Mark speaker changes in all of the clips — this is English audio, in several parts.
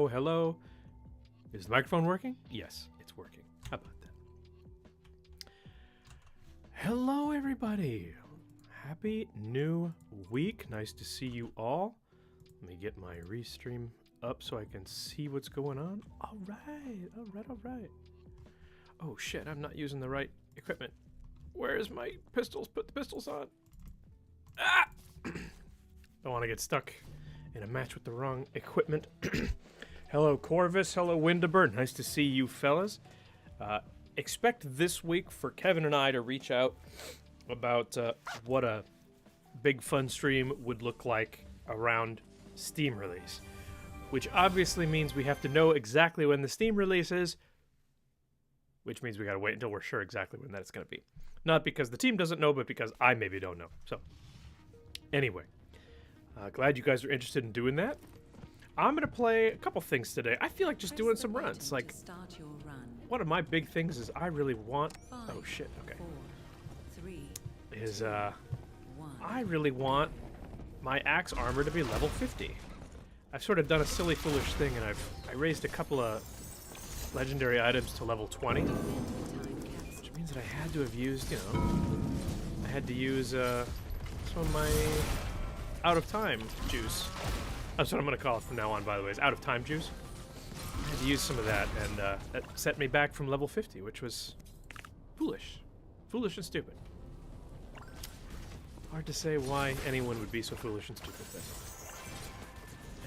Speaker 1: hello, hello. Is the microphone working? Yes, it's working. How about that? Hello, everybody. Happy new week. Nice to see you all. Let me get my restream up so I can see what's going on. All right, all right, all right. Oh, shit, I'm not using the right equipment. Where's my pistols? Put the pistols on. Ah! Don't want to get stuck in a match with the wrong equipment. Hello, Corvus. Hello, Windeber. Nice to see you fellas. Expect this week for Kevin and I to reach out about what a big fun stream would look like around Steam release. Which obviously means we have to know exactly when the Steam release is, which means we gotta wait until we're sure exactly when that's gonna be. Not because the team doesn't know, but because I maybe don't know. So, anyway. Glad you guys are interested in doing that. I'm going to play a couple things today. I feel like just doing some runs. Like, one of my big things is I really want... Oh, shit. Okay. I really want my axe armor to be level 50. I've sort of done a silly, foolish thing, and I raised a couple of legendary items to level 20. Which means that I had to have used, you know... I had to use some of my... out of time juice. That's what I'm gonna call it from now on, by the way, is out of time juice. I had to use some of that, and that set me back from level 50, which was foolish. Foolish and stupid. Hard to say why anyone would be so foolish and stupid, but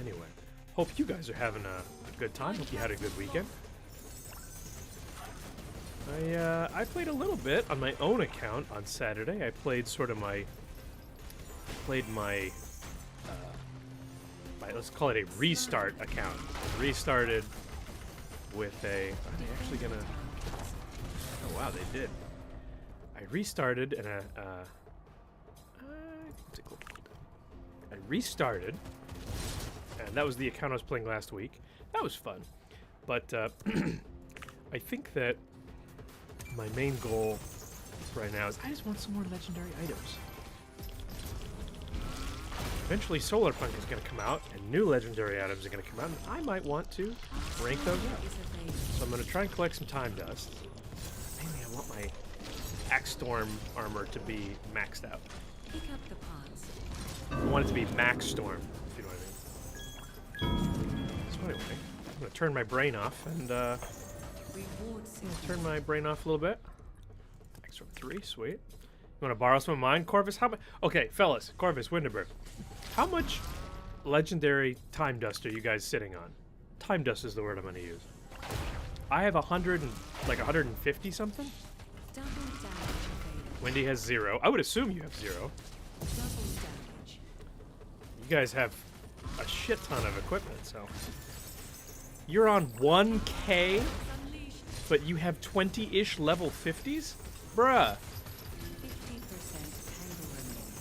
Speaker 1: anyway. Hope you guys are having a good time. Hope you had a good weekend. I played a little bit on my own account on Saturday. I played sort of my let's call it a restart account. Restarted with a... Are they actually gonna... Oh wow, they did. I restarted and I restarted, and that was the account I was playing last week. That was fun. But I think that my main goal right now is I just want some more legendary items. Eventually Solar Punk is going to come out, and new legendary items are going to come out, and I might want to rank those up. So I'm going to try and collect some time dust. Mainly I want my Axe Storm armor to be maxed out.
Speaker 2: Pick up the pods.
Speaker 1: I want it to be Max Storm, if you know what I mean. So anyway, I'm going to turn my brain off, and turn my brain off a little bit. Axe Storm 3, sweet. You want to borrow some of mine, Corvus? How much? Okay, fellas, Corvus, Windeber. How much legendary time dust are you guys sitting on? Time dust is the word I'm going to use. I have 150 something. Wendy has 0. I would assume you have 0. You guys have a shit ton of equipment, so you're on 1K, but you have 20-ish level 50s, bruh.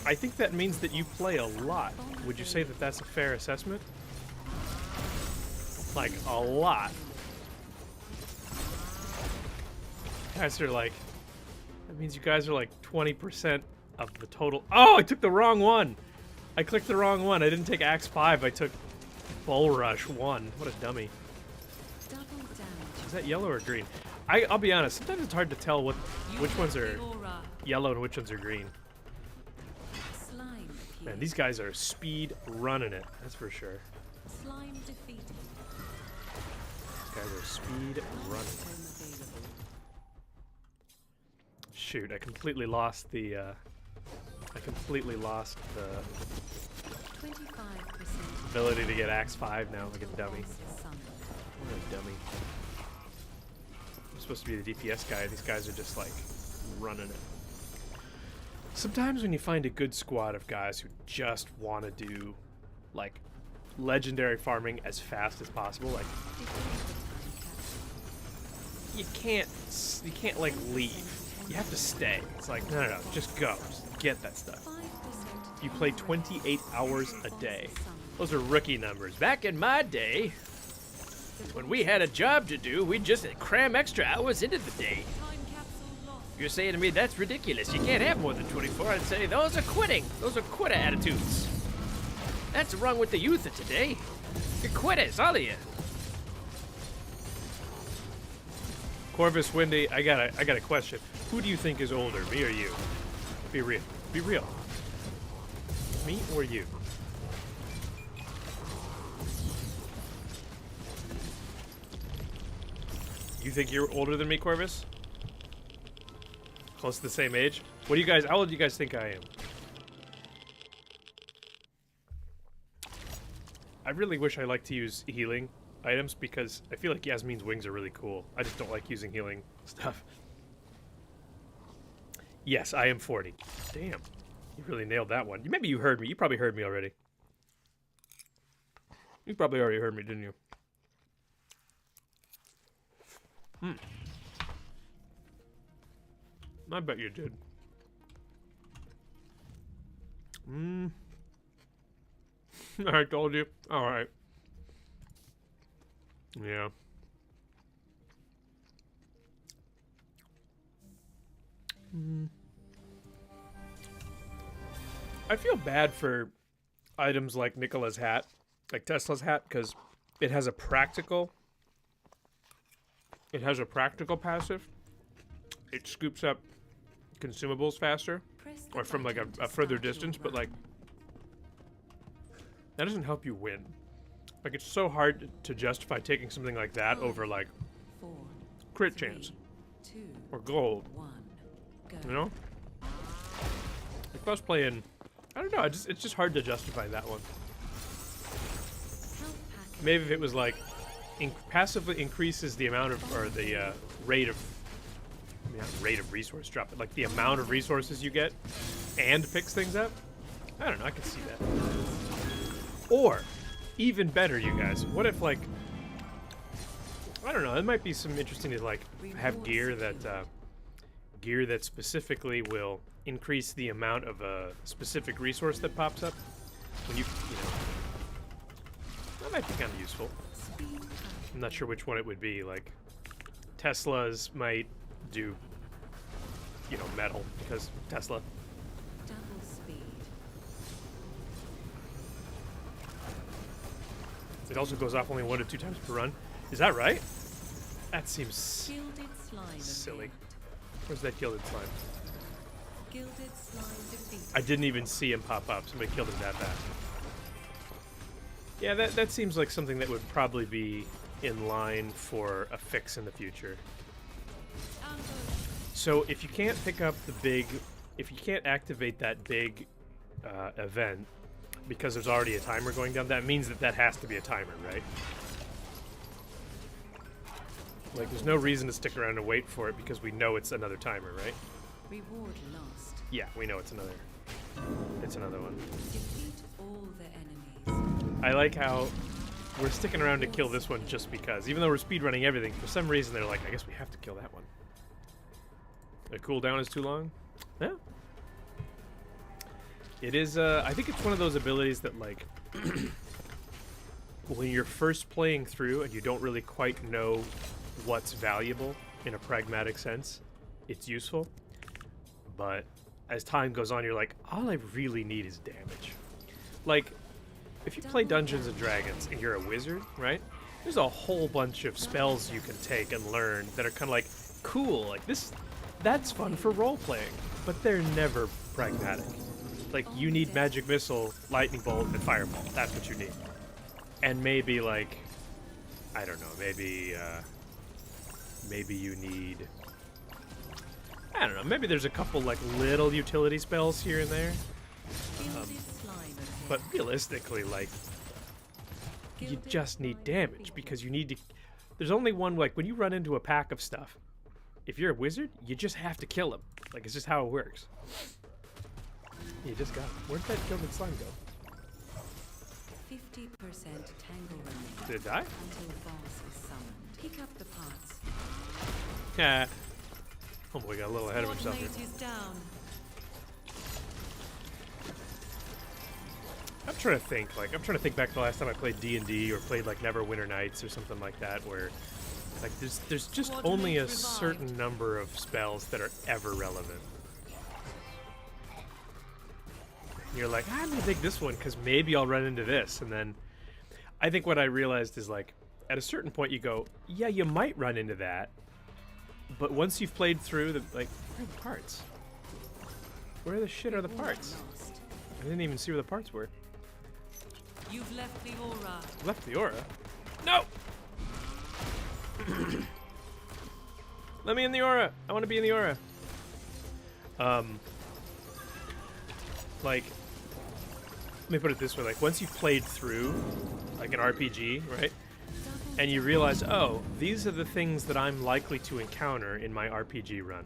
Speaker 1: I think that means that you play a lot. Would you say that that's a fair assessment? Like, a lot. You guys are like... That means you guys are like 20% of the total... Oh, I took the wrong one! I clicked the wrong one. I didn't take Axe 5, I took Bull Rush 1. What a dummy. Is that yellow or green? I'll be honest, sometimes it's hard to tell which ones are yellow and which ones are green. Man, these guys are speed running it, that's for sure.
Speaker 2: Slime defeated.
Speaker 1: These guys are speed running. Shoot, I completely lost the 25% ability to get Axe 5 now, like a dummy. What a dummy. I'm supposed to be the DPS guy, these guys are just like running it. Sometimes when you find a good squad of guys who just want to do, like, legendary farming as fast as possible, like, you can't like, leave. You have to stay. It's like, no, just go. Just get that stuff. You play 28 hours a day. Those are rookie numbers. Back in my day, when we had a job to do, we'd just cram extra hours into the day. You're saying to me, that's ridiculous. You can't have more than 24. I'd say, those are quitting. Those are quitter attitudes. That's wrong with the youth of today. You're quitters, all of you. Corvus, Wendy, I got a question. Who do you think is older, me or you? Be real. Be real. Me or you? You think you're older than me, Corvus? Close to the same age? What do you guys, how old do you guys think I am? I really wish I liked to use healing items because I feel like Yasmin's wings are really cool. I just don't like using healing stuff. Yes, I am 40. Damn. You really nailed that one. Maybe you heard me. You probably heard me already. You probably already heard me, didn't you? I bet you did. I told you. Alright. Yeah. I feel bad for items like Nikola's hat, like Tesla's hat, because it has a practical. It has a practical passive. It scoops up consumables faster, or from like a further distance, but like that doesn't help you win. Like it's so hard to justify taking something like that over like crit chance or gold. You know? Like if I was playing, I don't know. It's just hard to justify that one. Maybe if it was like passively increases the amount of or the rate of. I mean, not rate of resource drop, but like the amount of resources you get and picks things up. I don't know, I can see that. Or, even better, you guys, what if like, I don't know, it might be some interesting to like have gear that specifically will increase the amount of a specific resource that pops up when you know, that might be kind of useful. I'm not sure which one it would be, like Tesla's might do, you know, metal because Tesla.
Speaker 2: Double speed.
Speaker 1: It also goes off only 1 to 2 times per run. Is that right? That seems
Speaker 2: Gilded slime
Speaker 1: silly.
Speaker 2: ahead.
Speaker 1: Where's that gilded slime?
Speaker 2: Gilded slime defeated.
Speaker 1: I didn't even see him pop up. Somebody killed him that fast. Yeah, that seems like something that would probably be in line for a fix in the future. So if you can't pick up the big, if you can't activate that big event because there's already a timer going down, that means that has to be a timer, right? Like there's no reason to stick around and wait for it because we know it's another timer, right?
Speaker 2: Reward lost.
Speaker 1: Yeah, we know it's another one.
Speaker 2: Defeat all the enemies.
Speaker 1: I like how we're sticking around to kill this one just because. Even though we're speedrunning everything, for some reason they're like, I guess we have to kill that one. The cooldown is too long? Yeah. It is, I think it's one of those abilities that, like, when you're first playing through and you don't really quite know what's valuable in a pragmatic sense, it's useful. But as time goes on, you're like, all I really need is damage. Like, if you play Dungeons and Dragons and you're a wizard, right? There's a whole bunch of spells you can take and learn that are kind of like, cool, like this... That's fun for role-playing, but they're never pragmatic. Like, you need Magic Missile, Lightning Bolt, and Fireball. That's what you need. And maybe, like, I don't know, maybe you need... I don't know, maybe there's a couple, like, little utility spells here and there. But realistically, like, you just need damage, because you need to... There's only one, like, when you run into a pack of stuff, if you're a wizard, you just have to kill him. Like, it's just how it works. You just got him. Where'd that gilded slime go?
Speaker 2: 50% tangle remaining.
Speaker 1: Did it die?
Speaker 2: Until boss is summoned. Pick up the parts.
Speaker 1: Yeah. Oh boy, got a little ahead of himself here.
Speaker 2: Squad mate is down.
Speaker 1: I'm trying to think back to the last time I played D&D or played like Neverwinter Nights or something like that, where like there's just only a certain number of spells that are ever relevant. And you're like, I'm gonna take this one because maybe I'll run into this, and then I think what I realized is like at a certain point you go, yeah, you might run into that, But once you've played through the, like, where are the parts? Where the shit are the
Speaker 2: Reward
Speaker 1: parts?
Speaker 2: lost.
Speaker 1: I didn't even see where the parts were.
Speaker 2: You've left the aura.
Speaker 1: Left the aura? No! Let me in the aura! I want to be in the aura. Like, let me put it this way, like, once you've played through, like, an RPG, right? And you realize, oh, these are the things that I'm likely to encounter in my RPG run.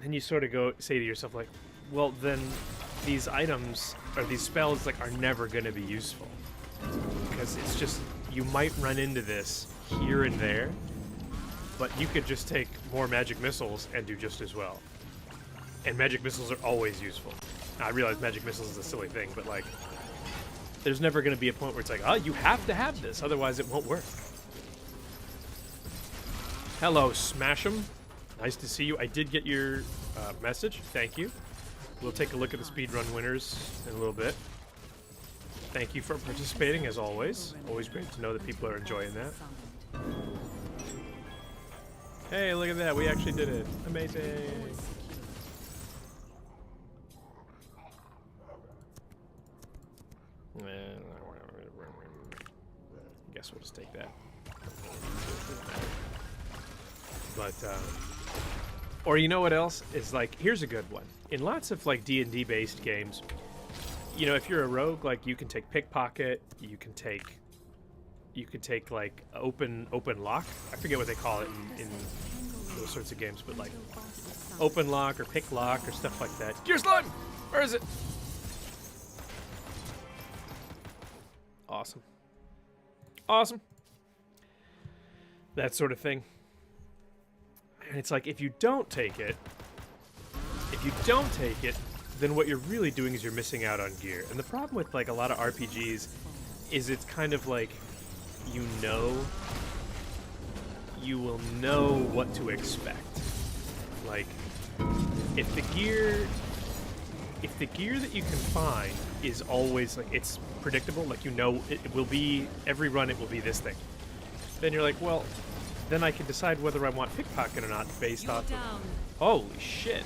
Speaker 1: And you sort of say to yourself, like, well, then these items, or these spells, like, are never going to be useful. Because it's just, you might run into this here and there, but you could just take more magic missiles and do just as well. And magic missiles are always useful. Now, I realize magic missiles is a silly thing, but, like, there's never going to be a point where it's like, oh, you have to have this, otherwise it won't work. Hello, Smash'em. Nice to see you. I did get your message. Thank you. We'll take a look at the speedrun winners in a little bit. Thank you for participating, as always. Always great to know that people are enjoying that. Hey, look at that. We actually did it. Amazing. Guess we'll just take that. But, or you know what else is, like, here's a good one. In lots of, like, D&D based games, you know, if you're a rogue, like, you can take pickpocket, you can take like open lock. I forget what they call it in those sorts of games, but like open lock or pick lock or stuff like that. Gear slime! Where is it? Awesome. Awesome. That sort of thing. And it's like, if you don't take it, then what you're really doing is you're missing out on gear. And the problem with, like, a lot of RPGs is it's kind of like, you will know what to expect. Like, if the gear that you can find is always, like, it's predictable, like, you know, it will be, every run it will be this thing, then you're like, well, then I can decide whether I want pickpocket or not based off of... Holy shit.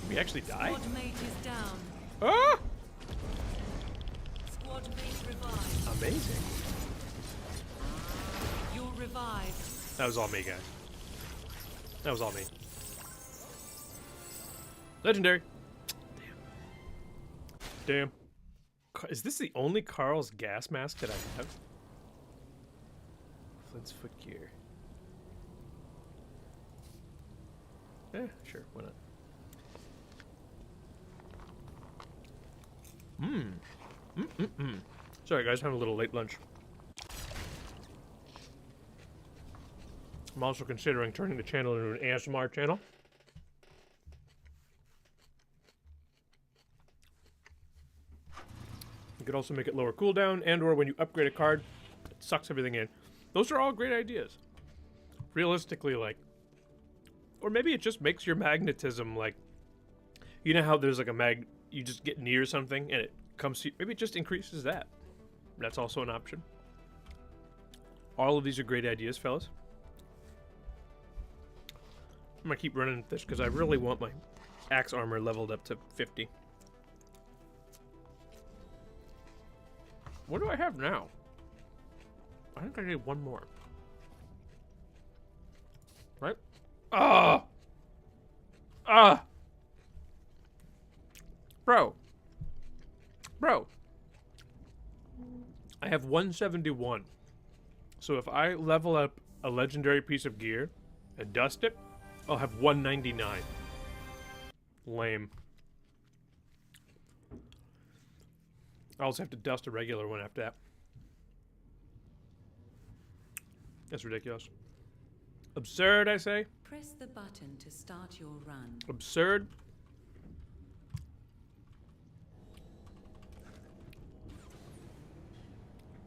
Speaker 1: We actually died?
Speaker 2: Squad mate is down.
Speaker 1: Ah!
Speaker 2: Squad mate revived.
Speaker 1: Amazing.
Speaker 2: You're revived.
Speaker 1: That was all me, guys. That was all me. Legendary. Damn. Is this the only Carl's gas mask that I have? Flint's footgear. Yeah, sure, why not? Sorry guys, having a little late lunch. I'm also considering turning the channel into an ASMR channel. You could also make it lower cooldown, and or when you upgrade a card, it sucks everything in. Those are all great ideas. Realistically, like, or maybe it just makes your magnetism, like, you know how there's like a you just get near something and it comes to you, maybe it just increases that. That's also an option. All of these are great ideas, fellas. I'm gonna keep running this because I really want my axe armor leveled up to 50. What do I have now? I think I need one more. Right? Ah! Ah! Bro. I have 171. So if I level up a legendary piece of gear and dust it, I'll have 199. Lame. I also have to dust a regular one after that. That's ridiculous. Absurd, I say.
Speaker 2: Press the button to start your run.
Speaker 1: Absurd.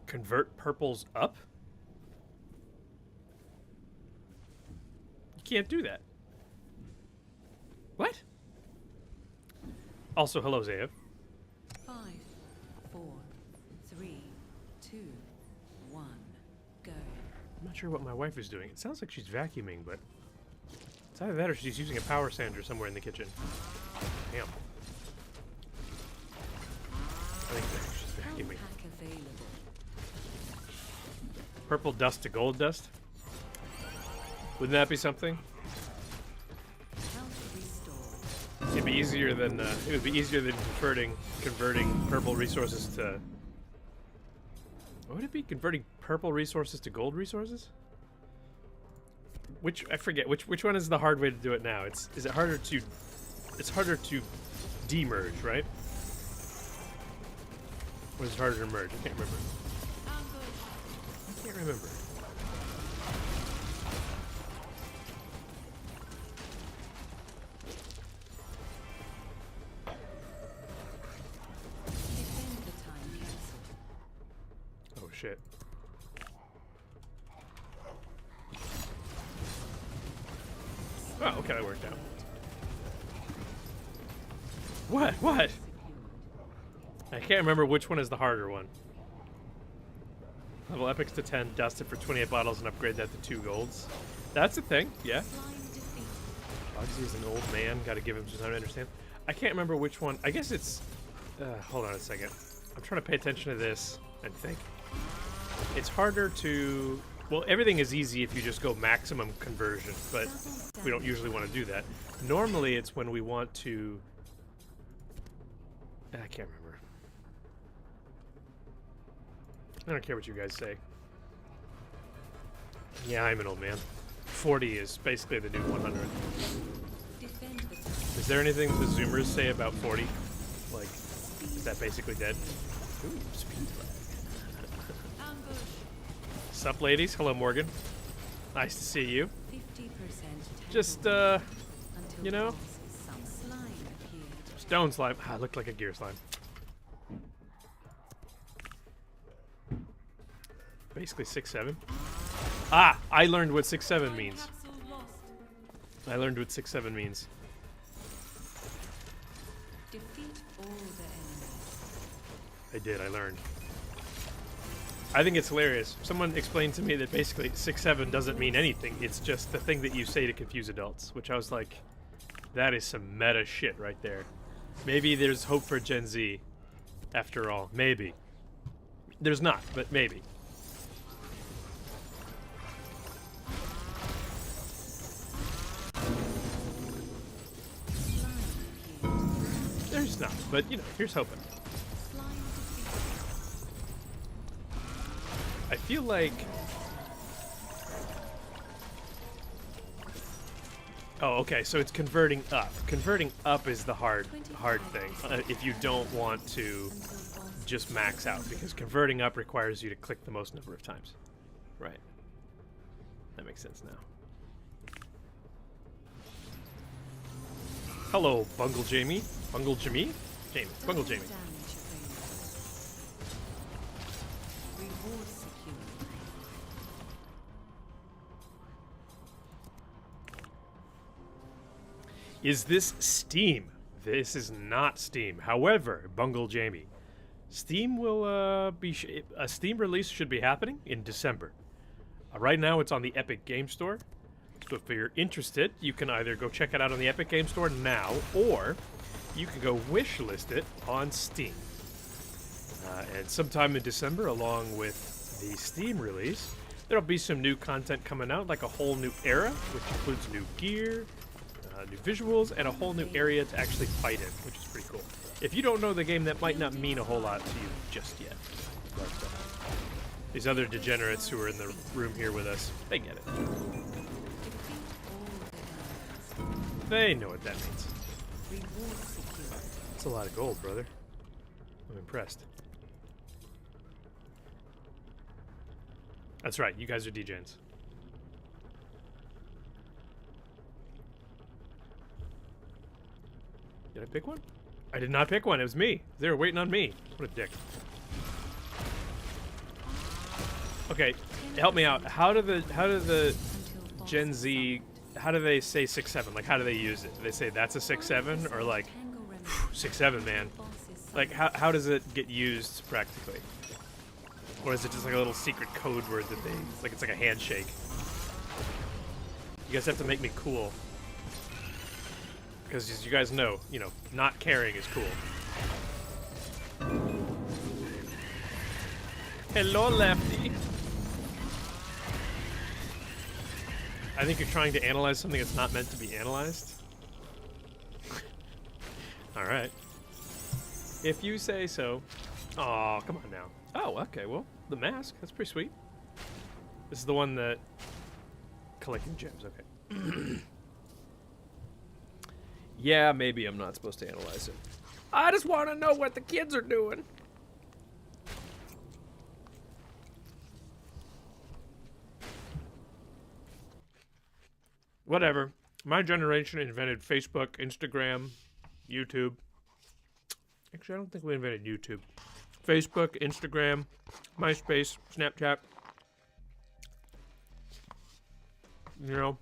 Speaker 1: Convert purples up? You can't do that. What? Also, hello, Zaya.
Speaker 2: 5, 4, 3, 2, 1, go.
Speaker 1: My not sure what my wife is doing. It sounds like she's vacuuming, but it's either that or she's using a power sander somewhere in the kitchen. Damn. I think she's vacuuming.
Speaker 2: Pack available.
Speaker 1: Purple dust to gold dust? Wouldn't that be something?
Speaker 2: Health restored.
Speaker 1: It'd be easier than it would be easier than converting purple resources to. What would it be? Converting purple resources to gold resources? Which I forget. Which one is the hard way to do it now? Is it harder to? It's harder to demerge, right? Or is it harder to merge? I can't remember. I can't remember.
Speaker 2: Defend the time capsule.
Speaker 1: Oh shit. Oh, okay, that worked out. What? What? I can't remember which one is the harder one. Level epics to 10, dust it for 28 bottles, and upgrade that to 2 golds. That's a thing, yeah. Bugsy is an old man, gotta give him some time to understand. I can't remember which one. I guess it's... hold on a second. I'm trying to pay attention to this and think. It's harder to... Well, everything is easy if you just go maximum conversion, but we don't usually want to do that. Normally, it's when we want to... I can't remember. I don't care what you guys say. Yeah, I'm an old man. 40 is basically the new 100. Is there anything the Zoomers say about 40? Like, is that basically dead? Ooh, speed lag. Sup, ladies? Hello, Morgan. Nice to see you. Just, you know, stone slime. Ah, looked like a gear slime. Basically 6-7. Ah, I learned what 6-7 means. I learned what 6-7 means.
Speaker 2: Defeat all the enemies.
Speaker 1: I did, I learned. I think it's hilarious. Someone explained to me that basically 6-7 doesn't mean anything. It's just the thing that you say to confuse adults, which I was like, that is some meta shit right there. Maybe there's hope for Gen Z after all. Maybe. There's not, but maybe. There's not, but you know, here's hoping. I feel like... Oh, okay, so it's converting up. Converting up is the hard thing. If you don't want to just max out, because converting up requires you to click the most number of times. Right. That makes sense now. Hello, Bungle Jamie. Bungle Jamie? Jamie. Bungle Jamie. Is this Steam? This is not Steam. However, Bungle Jamie, Steam will a Steam release should be happening in December. Right now, it's on the Epic Game Store. So if you're interested, you can either go check it out on the Epic Game Store now, or you can go wishlist it on Steam. And sometime in December, along with the Steam release, there'll be some new content coming out, like a whole new era, which includes new gear, new visuals, and a whole new area to actually fight in, which is pretty cool. If you don't know the game, that might not mean a whole lot to you just yet. But these other degenerates who are in the room here with us, they get it. They know what that means. That's a lot of gold, brother. I'm impressed. That's right, you guys are degens. Did I pick one? I did not pick one. It was me. They were waiting on me. What a dick. Okay, help me out. How do the Gen Z, how do they say 6-7? Like, how do they use it? Do they say that's a 6-7, or like 6-7, man? Like, how does it get used practically? Or is it just like a little secret code word that they, like it's like a handshake? You guys have to make me cool. Because as you guys know, you know, not caring is cool. Hello, Lefty. I think you're trying to analyze something that's not meant to be analyzed. Alright. If you say so. Aw, come on now. Oh, okay, well, the mask. That's pretty sweet. This is the one that... Collecting gems, okay. Yeah, maybe I'm not supposed to analyze it. I just want to know what the kids are doing. Whatever. My generation invented Facebook, Instagram, YouTube. Actually, I don't think we invented YouTube. Facebook, Instagram, MySpace, Snapchat. You know,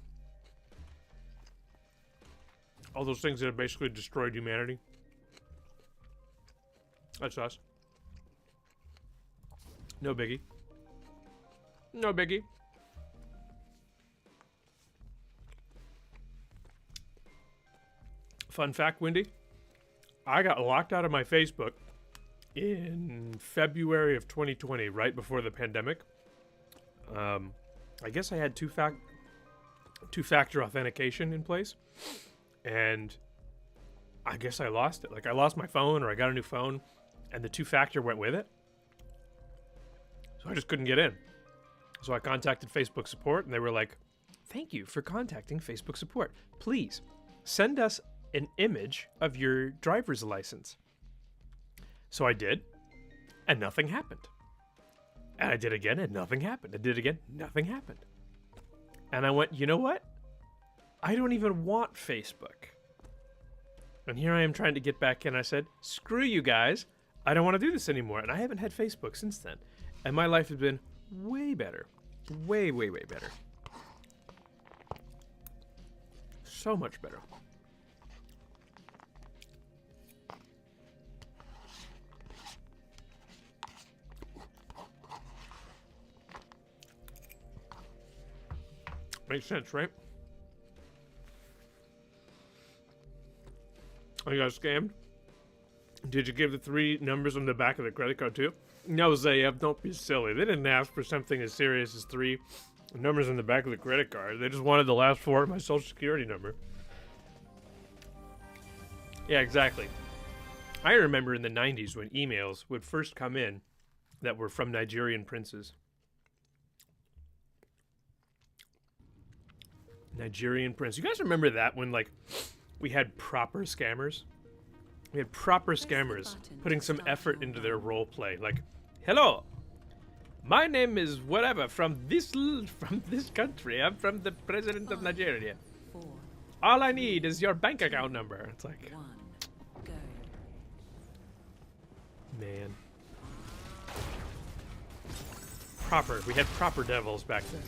Speaker 1: all those things that have basically destroyed humanity. That's us. No biggie. No biggie. Fun fact, Wendy. I got locked out of my Facebook in February of 2020, right before the pandemic. I guess I had two-factor authentication in place, and I guess I lost it. Like, I lost my phone, or I got a new phone, and the two-factor went with it. So I just couldn't get in. So I contacted Facebook support, and they were like, "Thank you for contacting Facebook support. Please send us an image of your driver's license." So I did, and nothing happened. And I did again, and nothing happened. I did again, nothing happened. And I went, you know what? I don't even want Facebook. And here I am trying to get back in. I said, screw you guys. I don't want to do this anymore. And I haven't had Facebook since then. And my life has been way better. Way, way, way better. So much better. Makes sense, right? Oh, you got scammed? Did you give the 3 numbers on the back of the credit card too? No, Zayev, don't be silly. They didn't ask for something as serious as 3 numbers on the back of the credit card. They just wanted the last 4 of my social security number. Yeah, exactly. I remember in the 90s when emails would first come in that were from Nigerian princes. Nigerian prince. You guys remember that when, like, we had proper scammers? We had proper scammers putting some effort into their role play. Like, hello, my name is whatever from this country. I'm from the president of Nigeria.
Speaker 2: 4,
Speaker 1: All I need is your bank account number. It's like,
Speaker 2: 1, go.
Speaker 1: man. Proper. We had proper devils back then.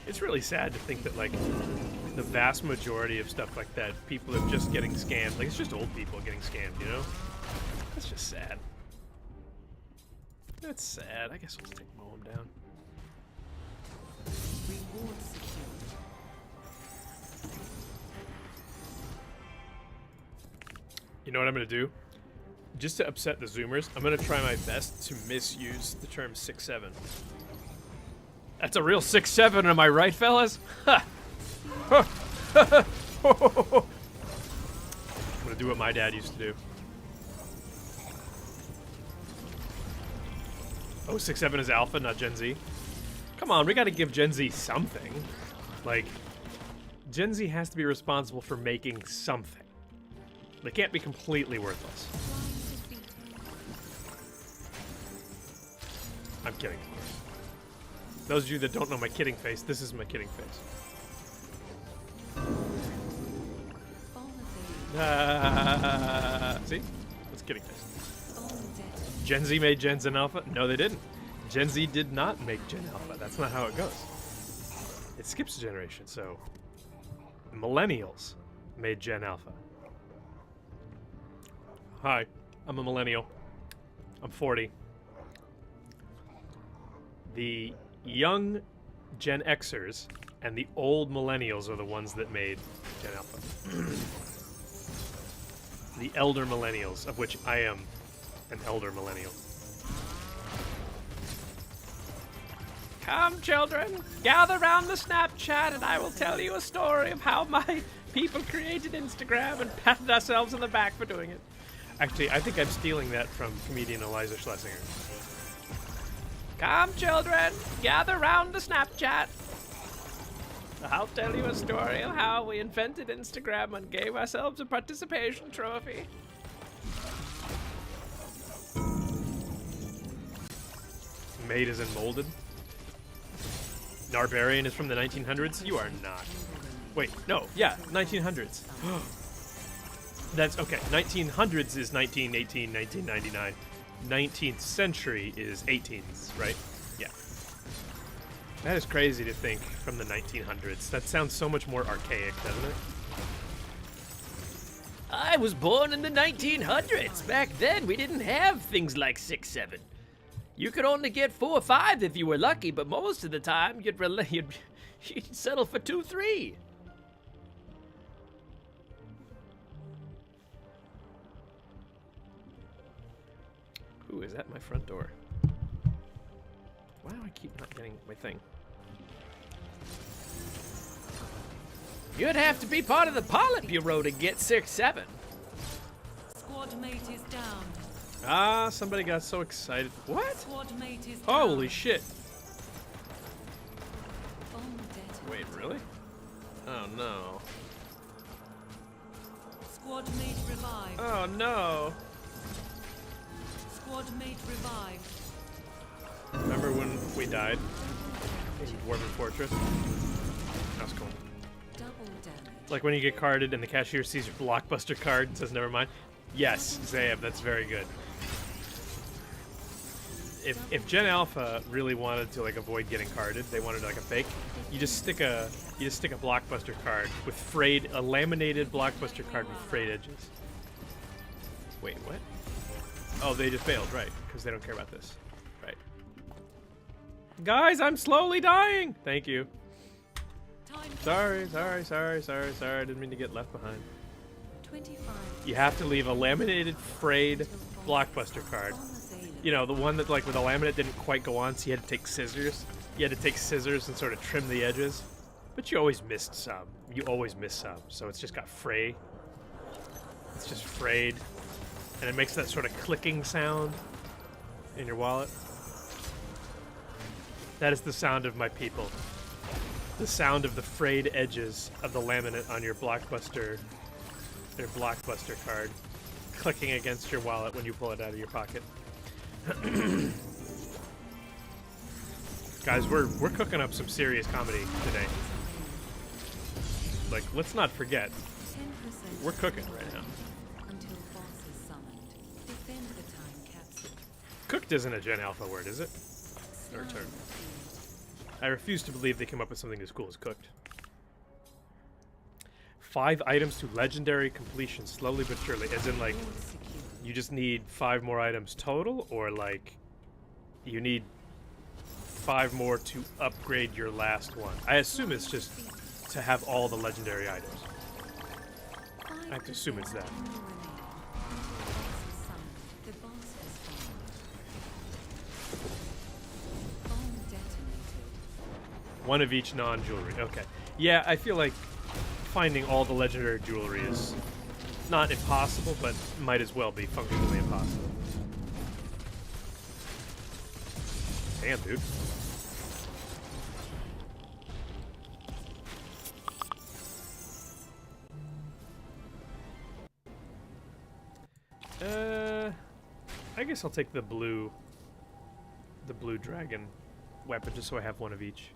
Speaker 1: It's really sad to think that, like, the vast majority of stuff like that, people are just getting scammed. Like, it's just old people getting scammed, you know? That's just sad. That's sad. I guess I'll just mow them down.
Speaker 2: Reward secured.
Speaker 1: You know what I'm going to do? Just to upset the Zoomers, I'm going to try my best to misuse the term 6'7". That's a real 6'7", am I right, fellas? Ha! I'm gonna do what my dad used to do. Oh, 6'7" is alpha, not Gen Z? Come on, we gotta give Gen Z something. Like, Gen Z has to be responsible for making something. They can't be completely worthless. I'm kidding. Those of you that don't know my kidding face, this is my kidding face. See? That's kidding face. Gen Z made Gen Z Alpha? No, they didn't. Gen Z did not make Gen Alpha. That's not how it goes. It skips a generation, so... Millennials made Gen Alpha. Hi, I'm a millennial. I'm 40. The young Gen Xers and the old millennials are the ones that made Gen Alpha. The elder millennials, of which I am an elder millennial. Come, children, gather round the Snapchat and I will tell you a story of how my people created Instagram and patted ourselves on the back for doing it. Actually, I think I'm stealing that from comedian Eliza Schlesinger. Come, children, gather round the Snapchat. I'll tell you a story of how we invented Instagram and gave ourselves a participation trophy. Made as in molded. Narbarian is from the 1900s? You are not. Wait, no, yeah, 1900s. That's okay. 1900s is 1918, 1999. 19th century is 18s, right? Yeah. That is crazy to think from the 1900s. That sounds so much more archaic, doesn't it? I was born in the 1900s. Back then, we didn't have things like 6-7. You could only get 4 or 5 if you were lucky, but most of the time, you'd settle for 2-3. Ooh, is that my front door? Why do I keep not getting my thing? You'd have to be part of the Politburo to get 6-7.
Speaker 2: Squad mate is down.
Speaker 1: Ah, somebody got so excited. What?
Speaker 2: Squad mate is
Speaker 1: Holy
Speaker 2: down.
Speaker 1: shit.
Speaker 2: Bomb detonated.
Speaker 1: Wait, really? Oh no.
Speaker 2: Squad mate revived.
Speaker 1: Oh no.
Speaker 2: Squad mate revived.
Speaker 1: Remember when we died in Dwarven Fortress? That was cool.
Speaker 2: Double damage.
Speaker 1: Like when you get carded and the cashier sees your Blockbuster card and says, never mind. Yes, Zayab, that's very good. If Gen Alpha really wanted to like avoid getting carded, they wanted like a fake, you just stick a Blockbuster card with a laminated Blockbuster card with frayed edges. Wait, what? Oh, they just failed, right? Because they don't care about this, right? Guys, I'm slowly dying. Thank you. Sorry. I didn't mean to get left behind.
Speaker 2: 25.
Speaker 1: You have to leave a laminated, frayed Blockbuster card. You know, the one that, like, where the laminate didn't quite go on, so you had to take scissors. You had to take scissors and sort of trim the edges. But you always missed some. You always miss some. So it's just got fray. It's just frayed. And it makes that sort of clicking sound in your wallet. That is the sound of my people. The sound of the frayed edges of the laminate on your Blockbuster card clicking against your wallet when you pull it out of your pocket. Guys, we're cooking up some serious comedy today. Like, let's not forget,
Speaker 2: 10%
Speaker 1: we're cooking right now.
Speaker 2: until boss is summoned. Defend the time capsule.
Speaker 1: Cooked isn't a Gen Alpha word, is it? Or term. I refuse to believe they came up with something as cool as cooked. 5 items to legendary completion, slowly but surely. As in, like, you just need 5 more items total, or like, you need 5 more to upgrade your last one. I assume it's just to have all the legendary items. I have to assume it's that.
Speaker 2: The boss has fallen. Bomb detonated.
Speaker 1: 1 of each non-jewelry. Okay. Yeah, I feel like finding all the legendary jewelry is not impossible, but might as well be functionally impossible. Damn, dude. I guess I'll take the blue dragon weapon just so I have 1 of each.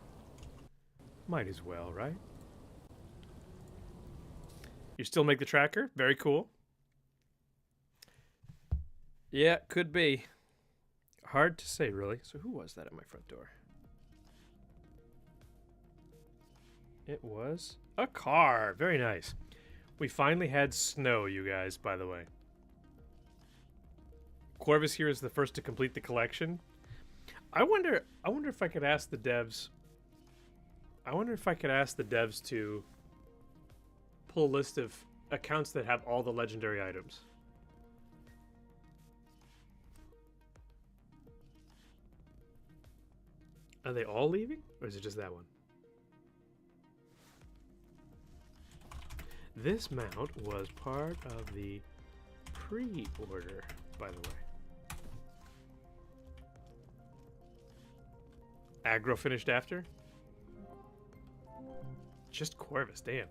Speaker 1: Might as well, right? You still make the tracker? Very cool. Yeah, could be. Hard to say, really. So who was that at my front door? It was a car. Very nice. We finally had snow, you guys, by the way. Corvus here is the first to complete the collection. I wonder if I could ask the devs. I wonder if I could ask the devs to pull a list of accounts that have all the legendary items. Are they all leaving? Or is it just that one? This mount was part of the pre-order, by the way. Aggro finished after? Just Corvus, damn.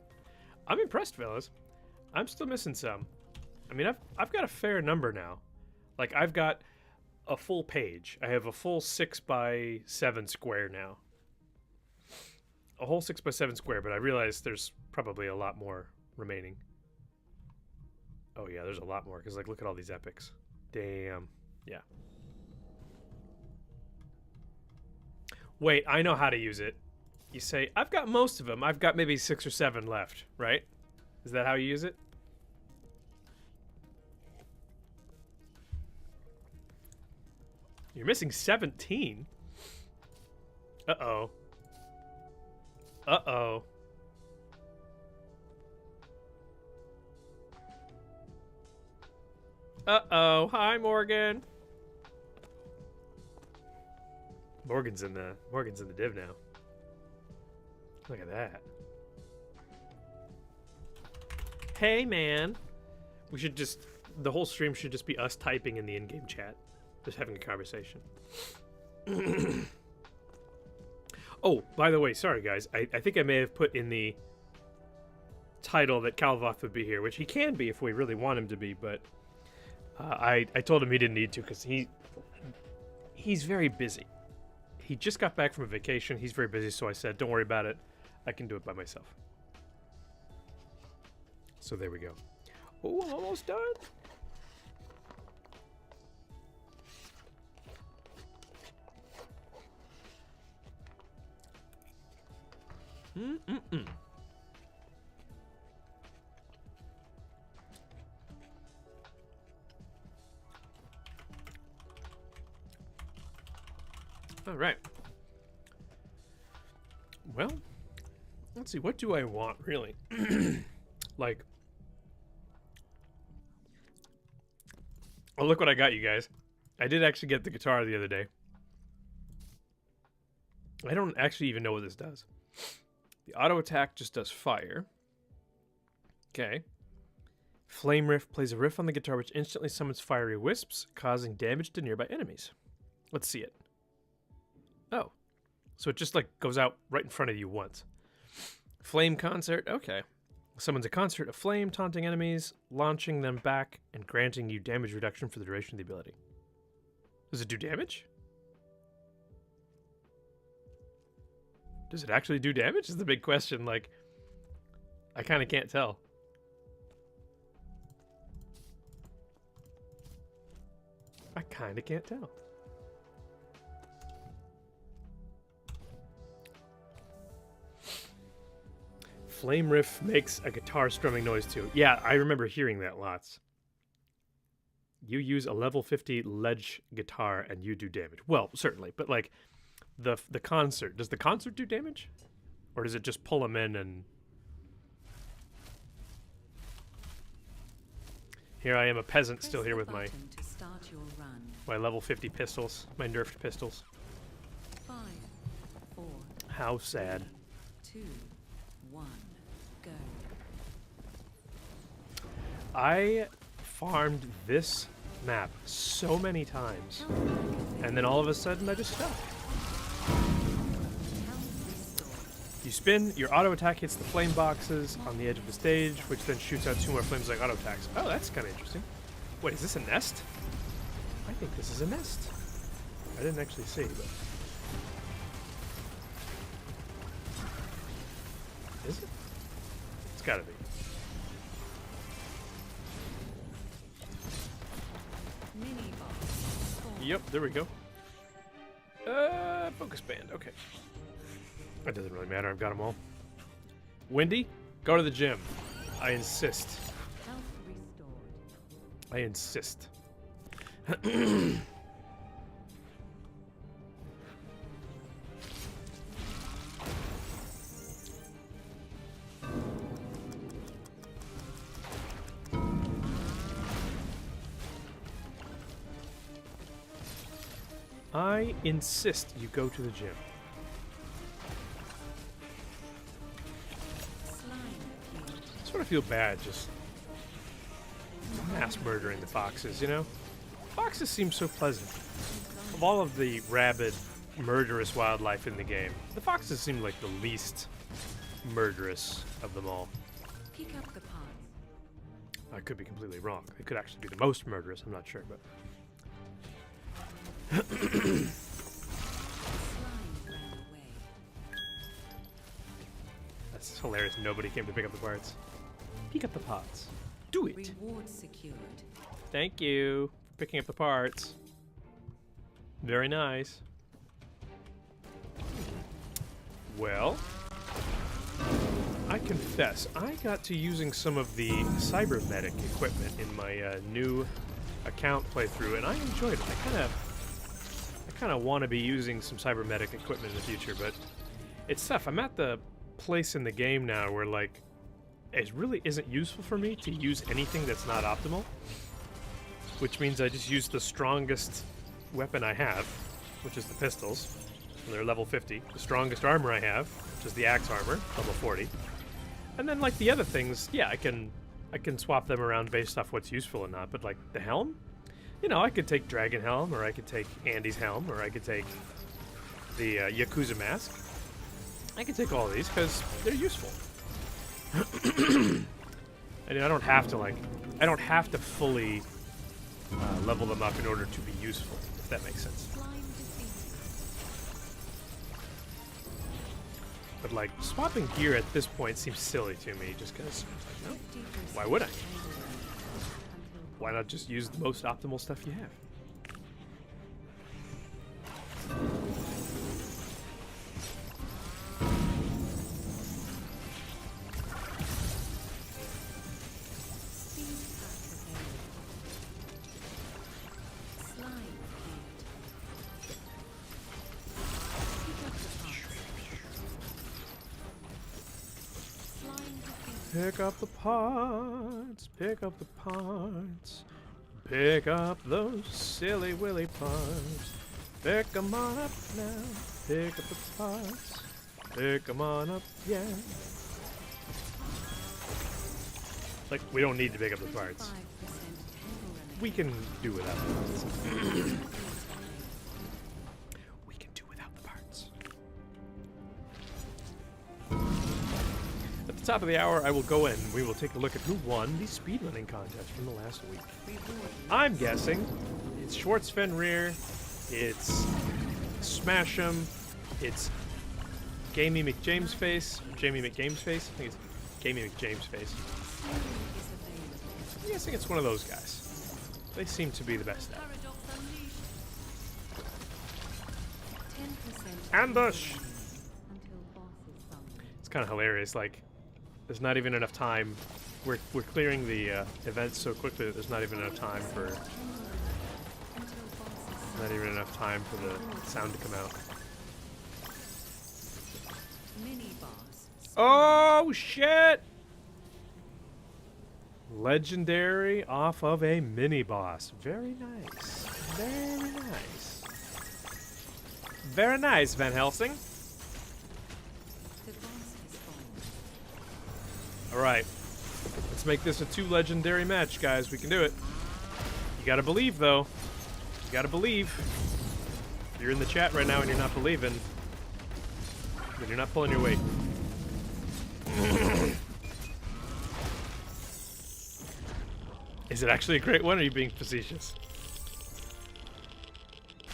Speaker 1: I'm impressed, fellas. I'm still missing some. I mean, I've got a fair number now. Like, I've got a full page. I have a full 6x7 square now. A whole 6x7 square, but I realize there's probably a lot more remaining. Oh yeah, there's a lot more, because like, look at all these epics. Damn. Yeah. Wait, I know how to use it. You say, I've got most of them. I've got maybe 6 or 7 left, right? Is that how you use it? You're missing 17. Uh-oh. Uh-oh. Uh-oh. Hi, Morgan. Morgan's in the div now. Look at that. Hey, man. We should just... The whole stream should just be us typing in the in-game chat. Just having a conversation. Oh, by the way, sorry, guys. I think I may have put in the title that Kalvothe would be here, which he can be if we really want him to be, but I told him he didn't need to because he's very busy. He just got back from a vacation. He's very busy, so I said, don't worry about it. I can do it by myself. So there we go. Oh, I'm almost done. All right. Well, let's see. What do I want, really? Like, oh, look what I got, you guys. I did actually get the guitar the other day. I don't actually even know what this does. The auto attack just does fire. Okay. Flame Riff plays a riff on the guitar which instantly summons fiery wisps, causing damage to nearby enemies. Let's see it. Oh. So it just like goes out right in front of you once. Flame Concert, okay. Summons a concert of flame, taunting enemies, launching them back, and granting you damage reduction for the duration of the ability. Does it do damage? Does it actually do damage? Is the big question. Like, I kind of can't tell. I kind of can't tell. Flame Riff makes a guitar strumming noise too. Yeah, I remember hearing that lots. You use a level 50 ledge guitar and you do damage. Well, certainly, but like the concert. Does the concert do damage? Or does it just pull them in and... Here I am, a peasant, still here with my level 50 pistols, my nerfed pistols.
Speaker 2: 5, 4,
Speaker 1: how sad.
Speaker 2: 2, 1, go.
Speaker 1: I farmed this map so many times, and then all of a sudden I just stopped. You spin, your auto attack hits the flame boxes on the edge of the stage, which then shoots out 2 more flames like auto attacks. Oh, that's kind of interesting. Wait, is this a nest? I think this is a nest. I didn't actually see, but... Is it? It's gotta be. Yep, there we go. Focus band, okay. That doesn't really matter, I've got them all. Wendy, go to the gym. I insist.
Speaker 2: Health restored.
Speaker 1: I insist. I insist you go to the gym. I sort of feel bad just mass murdering the foxes, you know? Foxes seem so pleasant. Of all of the rabid, murderous wildlife in the game, the foxes seem like the least murderous of them all.
Speaker 2: Pick up the pawn.
Speaker 1: I could be completely wrong. They could actually be the most murderous, I'm not sure, but...
Speaker 2: Slime ran away.
Speaker 1: That's hilarious. Nobody came to pick up the parts. Pick up the pots. Do it!
Speaker 2: Reward secured.
Speaker 1: Thank you for picking up the parts. Very nice. Well, I confess, I got to using some of the cybermedic equipment in my new account playthrough, and I enjoyed it. I kind of want to be using some cybermedic equipment in the future, but it's tough. I'm at the place in the game now where, like, it really isn't useful for me to use anything that's not optimal, which means I just use the strongest weapon I have, which is the pistols, and they're level 50. The strongest armor I have, which is the axe armor, level 40. And then, like, the other things, yeah, I can swap them around based off what's useful and not, but, like, the helm? You know, I could take Dragon Helm, or I could take Andy's Helm, or I could take the Yakuza Mask. I could take all of these, because they're useful. And I don't have to, like, I don't have to fully level them up in order to be useful, if that makes sense. But, like, swapping gear at this point seems silly to me, just because, no, why would I? Why not just use the most optimal stuff you have? Pick up the parts, pick up the parts, pick up those silly willy parts, pick 'em on up now, pick up the parts, pick 'em on up, yeah. Like, we don't need to pick up the parts. We can do without the parts. We can do without the parts. At the top of the hour, I will go in and we will take a look at who won the speedrunning contest from the last week. I'm guessing it's Schwartz Fenrir, it's Smash 'em, it's Gamey McJamesface, Jamie McJamesface. I think it's Gamey McJamesface. I'm guessing it's one of those guys. They seem to be the best at it. Ambush! It's kind of hilarious, like, there's not even enough time. We're clearing the events so quickly that there's not even enough time for the sound to come out. Oh shit! Legendary off of a mini boss. Very nice. Very nice. Very nice, Van Helsing. Alright. Let's make this a 2 legendary match, guys. We can do it. You gotta believe, though. You gotta believe. If you're in the chat right now and you're not believing, then you're not pulling your weight. Is it actually a great one, or are you being facetious?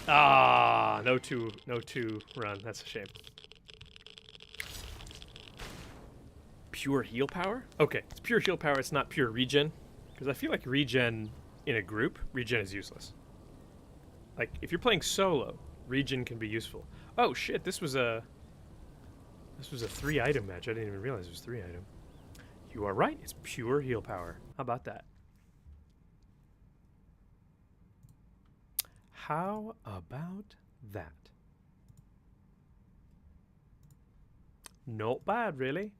Speaker 1: Ah, no two run. That's a shame. Pure heal power? Okay, it's pure heal power, it's not pure regen. Because I feel like regen in a group, regen is useless. Like, if you're playing solo, regen can be useful. Oh shit, this was a 3-item match. I didn't even realize it was 3-item. You are right, it's pure heal power. How about that? How about that? Not bad, really.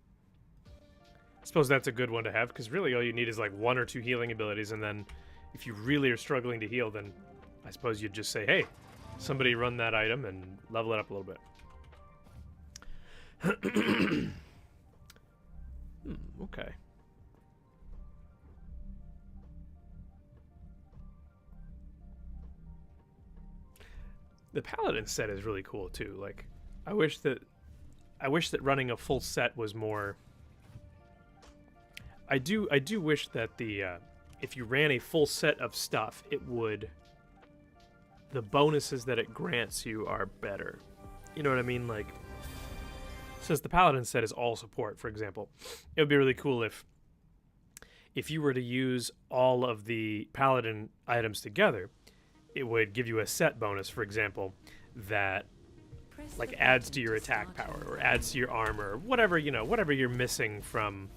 Speaker 1: I suppose that's a good one to have, because really all you need is like 1 or 2 healing abilities, and then if you really are struggling to heal, then I suppose you'd just say, hey, somebody run that item and level it up a little bit. Okay. The Paladin set is really cool too. Like, I wish that running a full set was more. I do wish that the if you ran a full set of stuff, the bonuses that it grants you are better. You know what I mean? Like, since the Paladin set is all support, for example, it would be really cool if you were to use all of the Paladin items together, it would give you a set bonus, for example, that like adds to your attack power or adds to your armor, or whatever, you know, whatever you're missing from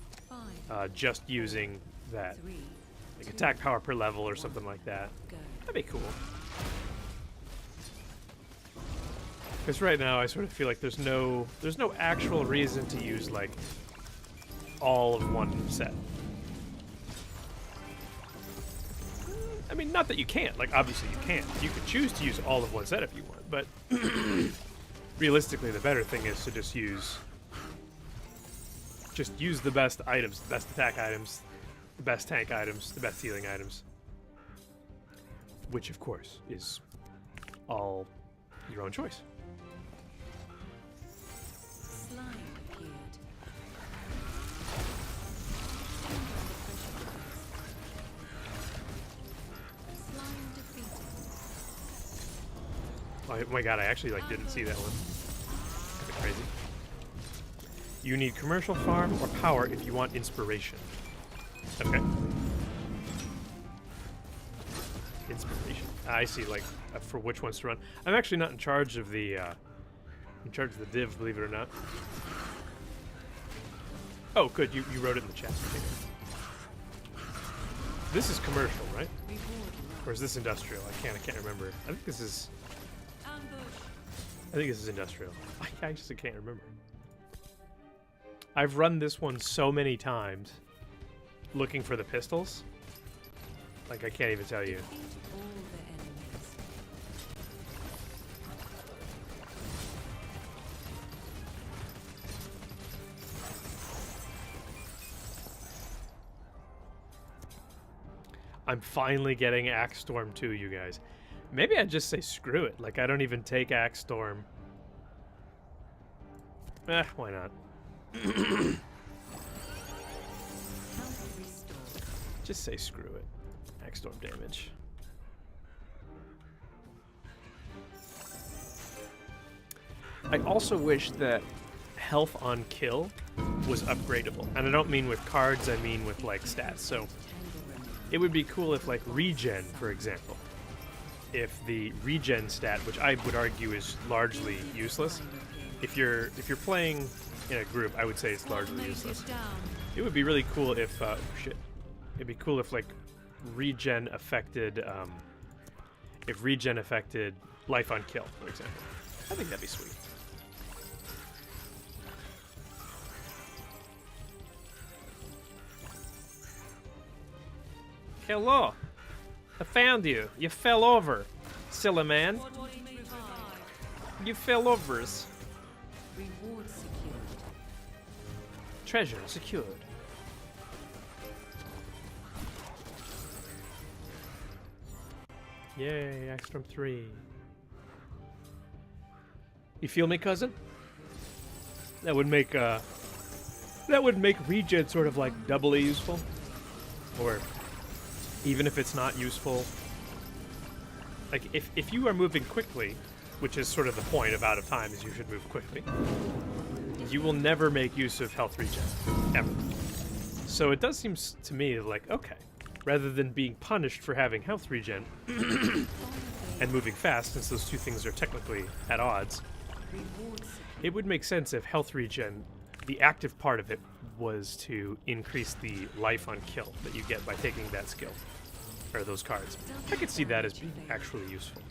Speaker 1: just using that, like attack power per level or something like that. That'd be cool. Because right now I sort of feel like there's no actual reason to use like all of one set. I mean, not that you can't. Like, obviously you can't. You could choose to use all of one set if you want, but realistically, the better thing is to just use the best items, the best attack items, the best tank items, the best healing items, which of course is all your own choice. Oh my god, I actually like didn't see that one. Kind of crazy. You need commercial farm or power if you want inspiration. Okay. Inspiration. I see, like, for which ones to run. I'm actually not in charge of the div, believe it or not. Oh, good, you wrote it in the chat. Okay. This is commercial, right? Or is this industrial? I can't remember. I think this is industrial. I just can't remember. I've run this one so many times looking for the pistols. Like, I can't even tell you. I'm finally getting Axe Storm 2, you guys. Maybe I'd just say screw it. Like, I don't even take Axe Storm. Why not? Just say screw it. Axe Storm damage. I also wish that health on kill was upgradable. And I don't mean with cards, I mean with, like, stats. So it would be cool if, like, regen, for example. If the regen stat, which I would argue is largely useless, if you're playing in a group, I would say it's largely useless. It would be really cool if it'd be cool if, like, regen affected life on kill, for example. I think that'd be sweet. Hello. I found you. You fell over, silly man. You fell overs.
Speaker 2: Reward secured.
Speaker 1: Treasure secured. Yay, Axe Storm 3. You feel me, cousin? That would make regen sort of like doubly useful. Or even if it's not useful, like if you are moving quickly, which is sort of the point of out of time, is you should move quickly, you will never make use of health regen, ever. So it does seem to me like, okay, rather than being punished for having health regen and moving fast, since those two things are technically at odds, it would make sense if health regen, the active part of it, was to increase the life on kill that you get by taking that skill, or those cards. I could see that as being actually useful.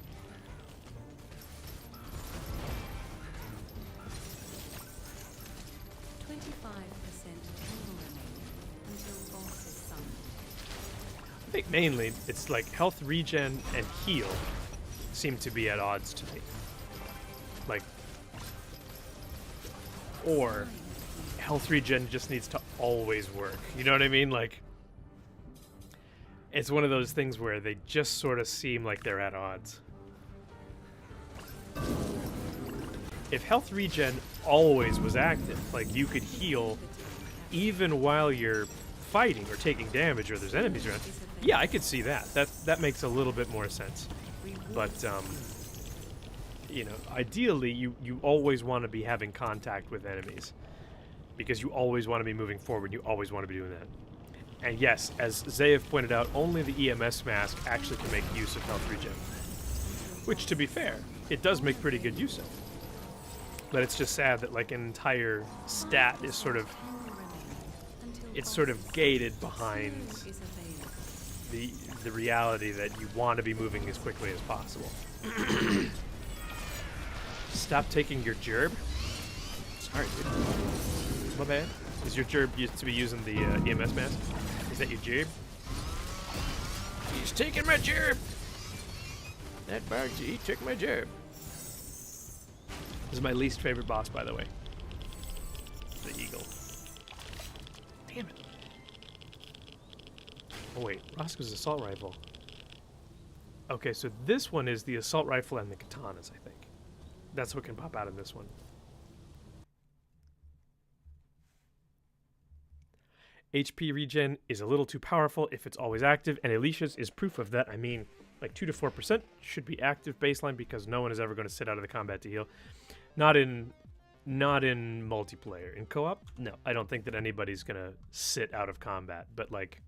Speaker 2: tangle remaining until boss is summoned.
Speaker 1: I think mainly it's like health regen and heal seem to be at odds to me. Like, or health regen just needs to always work. You know what I mean? Like, it's one of those things where they just sort of seem like they're at odds. If health regen always was active, like you could heal even while you're fighting or taking damage or there's enemies around, yeah, I could see that. That makes a little bit more sense. But you know, ideally you always want to be having contact with enemies because you always want to be moving forward. You always want to be doing that. And yes, as Zayev pointed out, only the EMS mask actually can make use of health regen. Which, to be fair, it does make pretty good use of. But it's just sad that like an entire stat is sort of, it's sort of gated behind the reality that you want to be moving as quickly as possible. Stop taking your gerb. Sorry, dude. My bad. Is your gerb used to be using the EMS mask? Is that your gerb? He's taking my gerb. That Bugsy, he took my gerb. This is my least favorite boss, by the way. The eagle. Damn it. Oh wait, Roscoe's assault rifle. Okay, so this one is the assault rifle and the katanas, I think. That's what can pop out in this one. HP regen is a little too powerful if it's always active, and Alicia's is proof of that. I mean, like 2 to 4% should be active baseline because no one is ever going to sit out of the combat to heal. Not in multiplayer. In co-op, no, I don't think that anybody's going to sit out of combat, but like,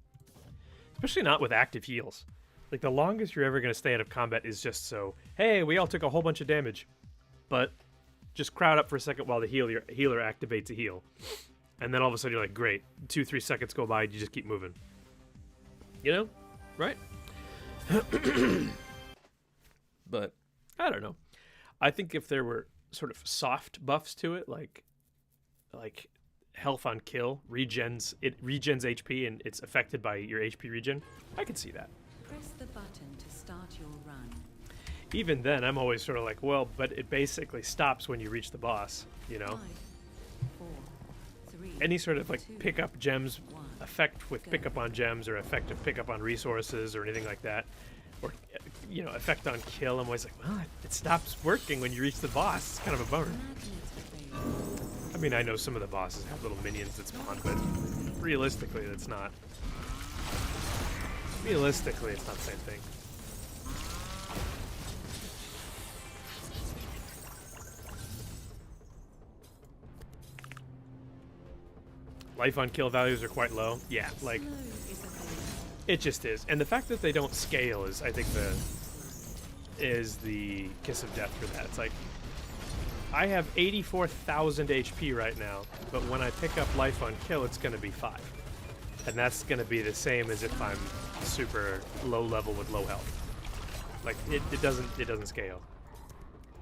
Speaker 1: especially not with active heals. Like the longest you're ever going to stay out of combat is just so, hey, we all took a whole bunch of damage, but just crowd up for a second while the healer activates a heal. And then all of a sudden you're like, great, 2-3 seconds go by, you just keep moving. You know? Right? But, I don't know. I think if there were sort of soft buffs to it, like health on kill, regens HP and it's affected by your HP regen, I could see that.
Speaker 2: Press the button to start your run.
Speaker 1: Even then, I'm always sort of like, well, but it basically stops when you reach the boss, you know?
Speaker 2: 5, 4, 3,
Speaker 1: Any sort of like
Speaker 2: 2,
Speaker 1: pick up gems
Speaker 2: 1.
Speaker 1: effect with pick up on gems or effect of pick up on resources or anything like that, or you know, effect on kill, I'm always like, well, it stops working when you reach the boss. It's kind of a bummer. I mean, I know some of the bosses have little minions that spawn, but realistically that's not the same thing. Life on kill values are quite low. Yeah, like it just is. And the fact that they don't scale is, I think, the kiss of death for that. It's like, I have 84,000 HP right now, but when I pick up life on kill, it's going to be 5. And that's going to be the same as if I'm super low level with low health. Like, it doesn't scale.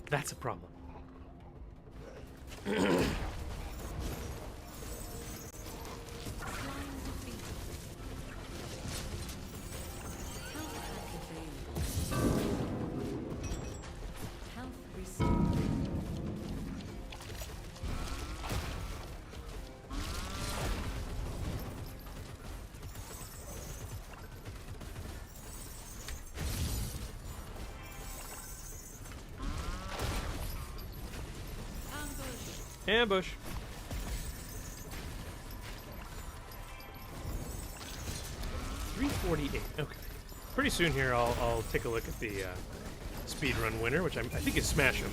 Speaker 1: That's a problem. Ambush. $348. Okay. Pretty soon here, I'll take a look at the speedrun winner, which I think is Smash 'em.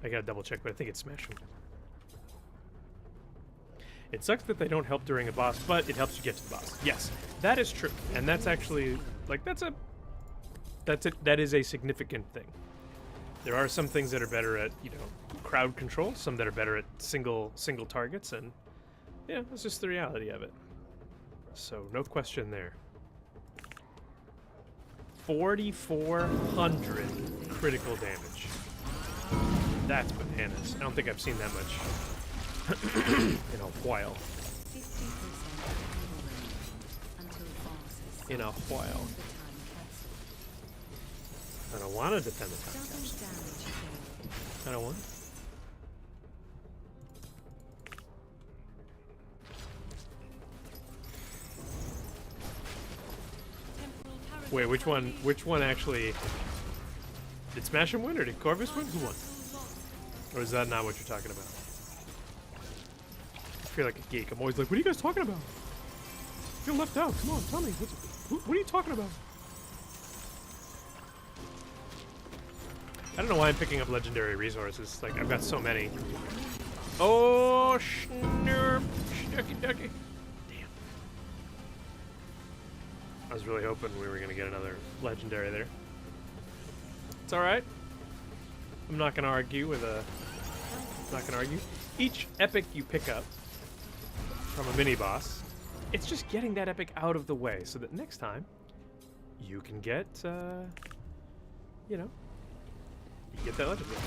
Speaker 1: I gotta double check, but I think it's Smash 'em. It sucks that they don't help during a boss, but it helps you get to the boss. Yes, that is true, and that's actually like that is a significant thing. There are some things that are better at, you know, crowd control, some that are better at single targets, and yeah, that's just the reality of it. So no question there. 4,400 critical damage. That's bananas. I don't think I've seen that much In a while.
Speaker 2: 50% until bosses
Speaker 1: In a while.
Speaker 2: defend the time capsule.
Speaker 1: I don't want to defend the time
Speaker 2: Double
Speaker 1: capsule.
Speaker 2: damage available.
Speaker 1: I don't want. Wait, which one? Which one actually? Did Smash him win or did Corvus win? Who won? Or is that not what you're talking about? I feel like a geek. I'm always like, what are you guys talking about? I feel left out. Come on, tell me. What are you talking about? I don't know why I'm picking up legendary resources. Like, I've got so many. Oh, snurp. Shucky ducky. Damn. I was really hoping we were going to get another legendary there. It's alright. I'm not going to argue with a... Not going to argue. Each epic you pick up from a mini-boss, it's just getting that epic out of the way so that next time you can get, you know, you get that legendary.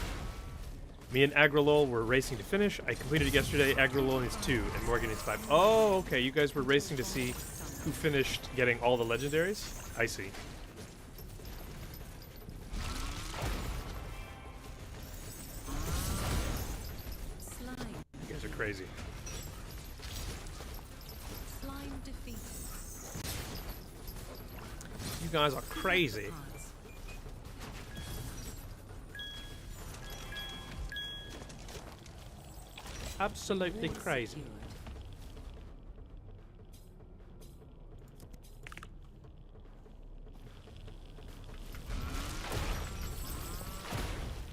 Speaker 1: Me and Agrolol were racing to finish. I completed it yesterday. Agrolol needs 2 and Morgan needs 5. Oh, okay. You guys were racing to see who finished getting all the legendaries? I see. You guys are crazy.
Speaker 2: Slime defeated.
Speaker 1: You guys are crazy. Absolutely crazy.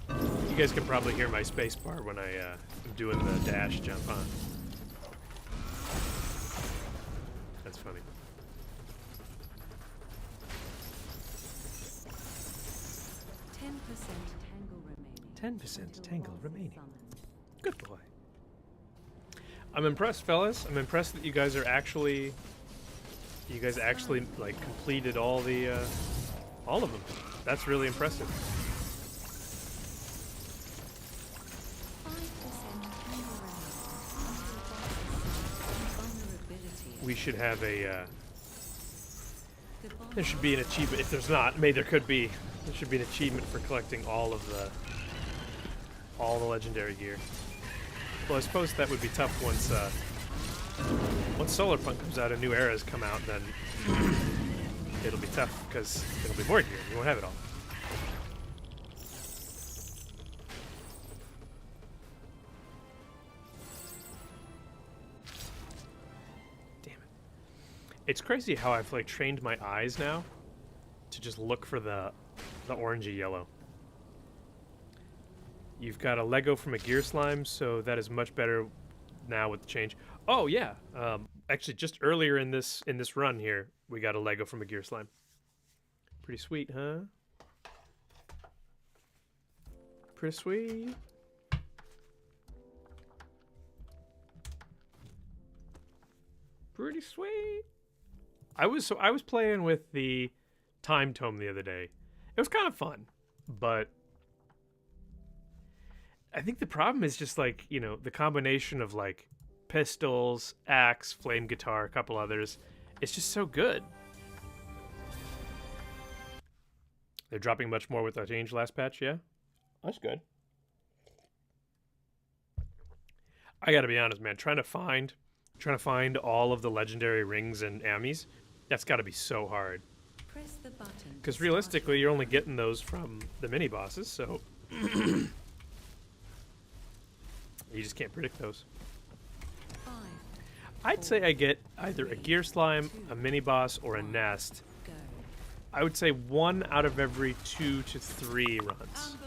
Speaker 1: You guys can probably hear my space bar when I am doing the dash jump on. That's funny.
Speaker 2: Tangle remaining.
Speaker 1: 10% tangle remaining. Good boy. I'm impressed, fellas. I'm impressed that you guys are actually... You guys actually, like, completed all the, all of them. That's really impressive.
Speaker 2: 5% tangle remaining.
Speaker 1: We should have a,
Speaker 2: The
Speaker 1: there should be an achievement. If there's not, maybe there could be. There should be an achievement for collecting all the legendary gear. Well, I suppose that would be tough once once Solarpunk comes out and new eras come out. Then it'll be tough because it'll be more gear. You won't have it all. Damn it! It's crazy how I've like trained my eyes now to just look for the orangey yellow. You've got a Lego from a gear slime, so that is much better now with the change. Oh yeah, actually, just earlier in this run here, we got a Lego from a gear slime. Pretty sweet, huh? Pretty sweet. Pretty sweet. I was playing with the Time Tome the other day. It was kind of fun, but I think the problem is just like, you know, the combination of like pistols, axe, flame guitar, a couple others. It's just so good. They're dropping much more with the change last patch, yeah? That's good. I gotta be honest, man. Trying to find all of the legendary rings and ammies, that's gotta be so hard.
Speaker 2: Press the button.
Speaker 1: Because realistically, you're only getting those from the mini bosses, so you just can't predict those.
Speaker 2: 5,
Speaker 1: I'd say I get either a gear slime, a mini boss, or a nest.
Speaker 2: go.
Speaker 1: I would say 1 out of every 2 to 3 runs.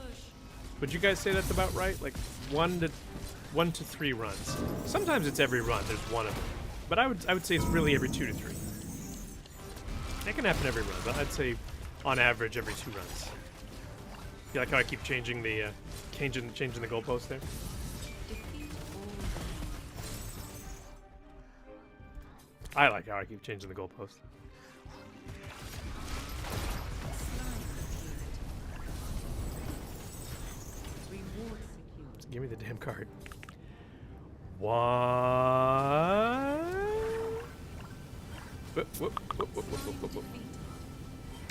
Speaker 1: Would you guys say that's about right? Like 1 to 3 runs. Sometimes it's every run. There's one of them, but I would say it's really every 2 to 3. That can happen every run, but I'd say on average every 2 runs. You like how I keep changing the changing the goalpost there?
Speaker 2: Defeat all
Speaker 1: I like how I keep changing the goalpost.
Speaker 2: Reward secured.
Speaker 1: Give me the damn card. why...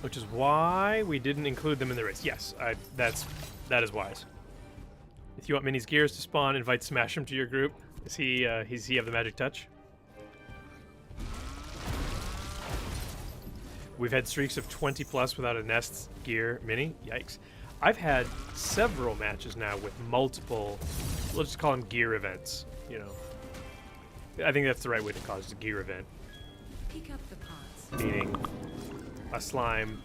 Speaker 1: Which is why we didn't include them in the race. Yes, that is wise. If you want Minnie's gears to spawn, invite Smash'em to your group. Does he have the magic touch? We've had streaks of 20 plus without a nest gear mini. Yikes. I've had several matches now with multiple, let's just call them gear events, you know. I think that's the right way to call it, it's a gear event.
Speaker 2: Pick up the parts.
Speaker 1: Meaning a slime,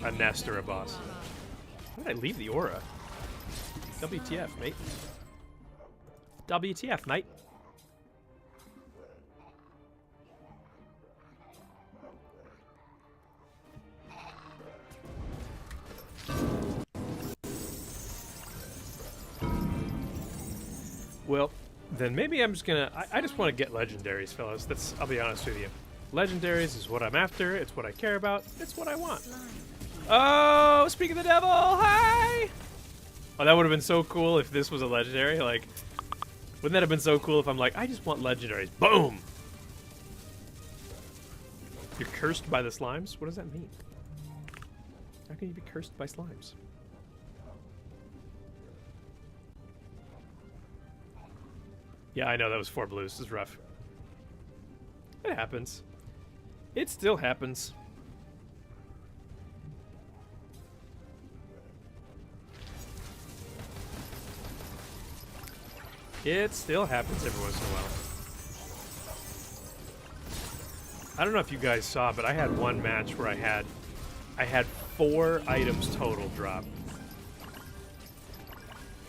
Speaker 1: a nest, or a boss. How did I leave the aura? WTF, mate. WTF, mate. Well, then maybe I'm just gonna... I just want to get legendaries, fellas. I'll be honest with you. Legendaries is what I'm after. It's what I care about. It's what I want. Oh, speak of the devil! Hi! Oh, that would have been so cool if this was a legendary. Like, wouldn't that have been so cool if I'm like, I just want legendaries. Boom! You're cursed by the slimes? What does that mean? How can you be cursed by slimes? Yeah, I know that was 4 blues. This is rough. It happens. It still happens. It still happens every once in a while. I don't know if you guys saw, but I had one match where I had 4 items total drop.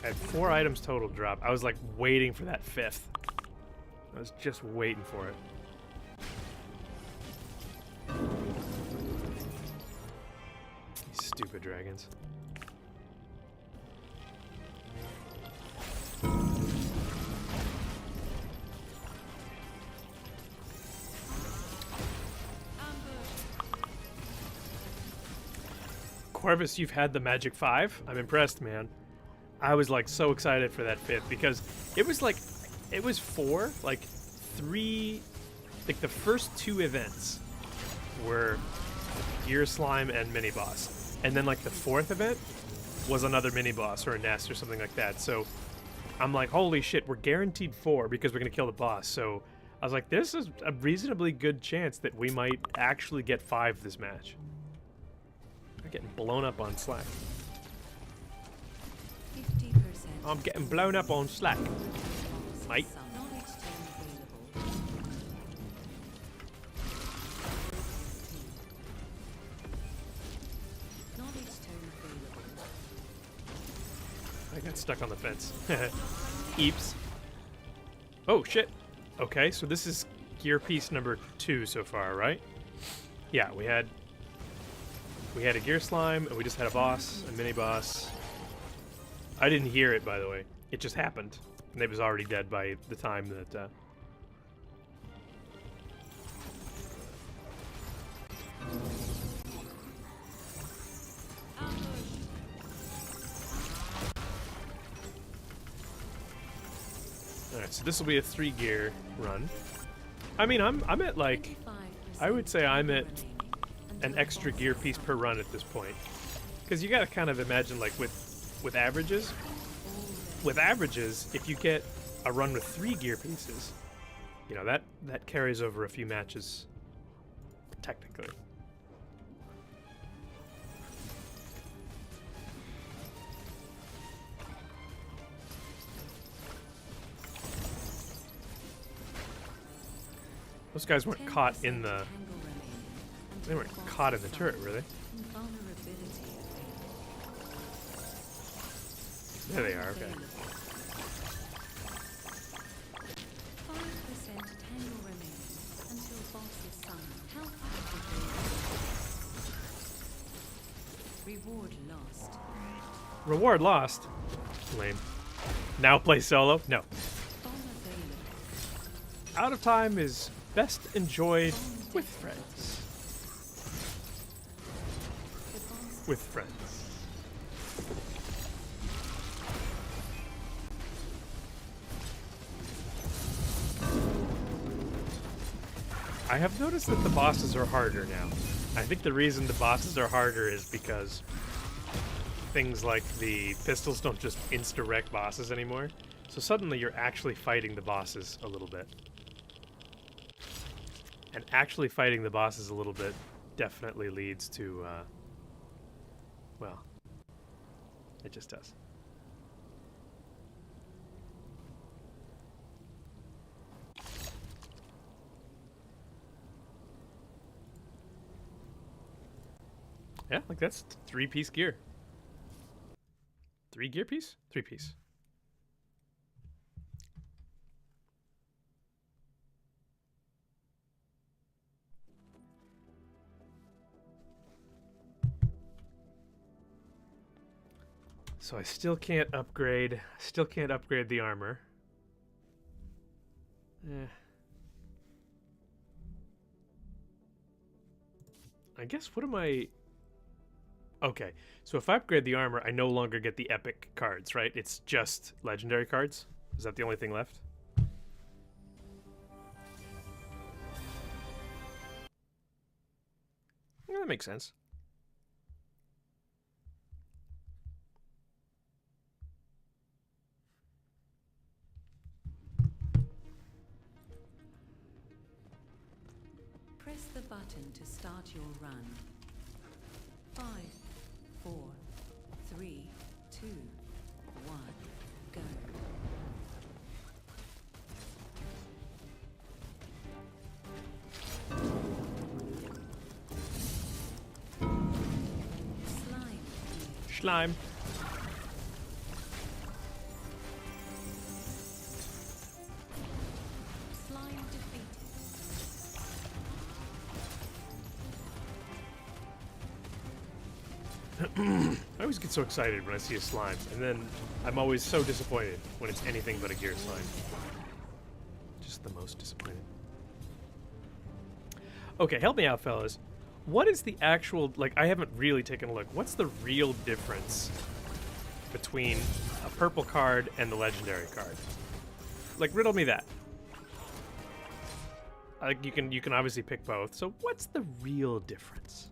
Speaker 1: I had 4 items total drop. I was like waiting for that 5th. I was just waiting for it. These stupid dragons. Corvus, you've had the Magic 5? I'm impressed, man. I was like so excited for that 5th because it was 4, like 3, like the first 2 events were Gear Slime and Mini Boss. And then like the 4th event was another Mini Boss or a nest or something like that. So I'm like, holy shit, we're guaranteed 4 because we're gonna kill the boss. So I was like, this is a reasonably good chance that we might actually get 5 this match. I'm getting blown up on Slack.
Speaker 2: 50%.
Speaker 1: I'm getting blown up on Slack, mate. I got stuck on the fence. Eeps. Oh, shit. Okay, so this is gear piece number 2 so far, right? Yeah, we had a gear slime, and we just had a boss, a mini boss. I didn't hear it, by the way. It just happened. And it was already dead by the time that... Alright, so this will be a 3-gear run. I mean, I'm at like... I would say I'm at an extra gear piece per run at this point. Because you gotta kind of imagine, like, with averages. With averages, if you get a run with 3 gear pieces, you know, that carries over a few matches, technically. Those guys weren't caught in the... They weren't caught in the turret, were they? There they are, okay.
Speaker 2: 5% tangle remaining until boss is summoned. How fast is reward lost.
Speaker 1: Reward lost? Lame. Now play solo? No. Out of time is best enjoyed with friends. With friends. I have noticed that the bosses are harder now. I think the reason the bosses are harder is because things like the pistols don't just insta-wreck bosses anymore. So suddenly you're actually fighting the bosses a little bit. And actually fighting the bosses a little bit definitely leads to, well, it just does. Yeah, like that's 3-piece gear. 3 gear piece? 3-piece. So I still can't upgrade the armor. I guess what am I... Okay, so if I upgrade the armor, I no longer get the epic cards, right? It's just legendary cards? Is that the only thing left? Yeah, that makes sense.
Speaker 2: Press the button to start your run. 5, 4, 3, 2, 1, go.
Speaker 1: Slime.
Speaker 2: Slime defeated.
Speaker 1: I always get so excited when I see a slime, and then I'm always so disappointed when it's anything but a gear slime. Just the most disappointed. Okay, help me out, fellas. What is the actual, like, I haven't really taken a look. What's the real difference between a purple card and the legendary card? Like, riddle me that. Like, you can obviously pick both. So what's the real difference?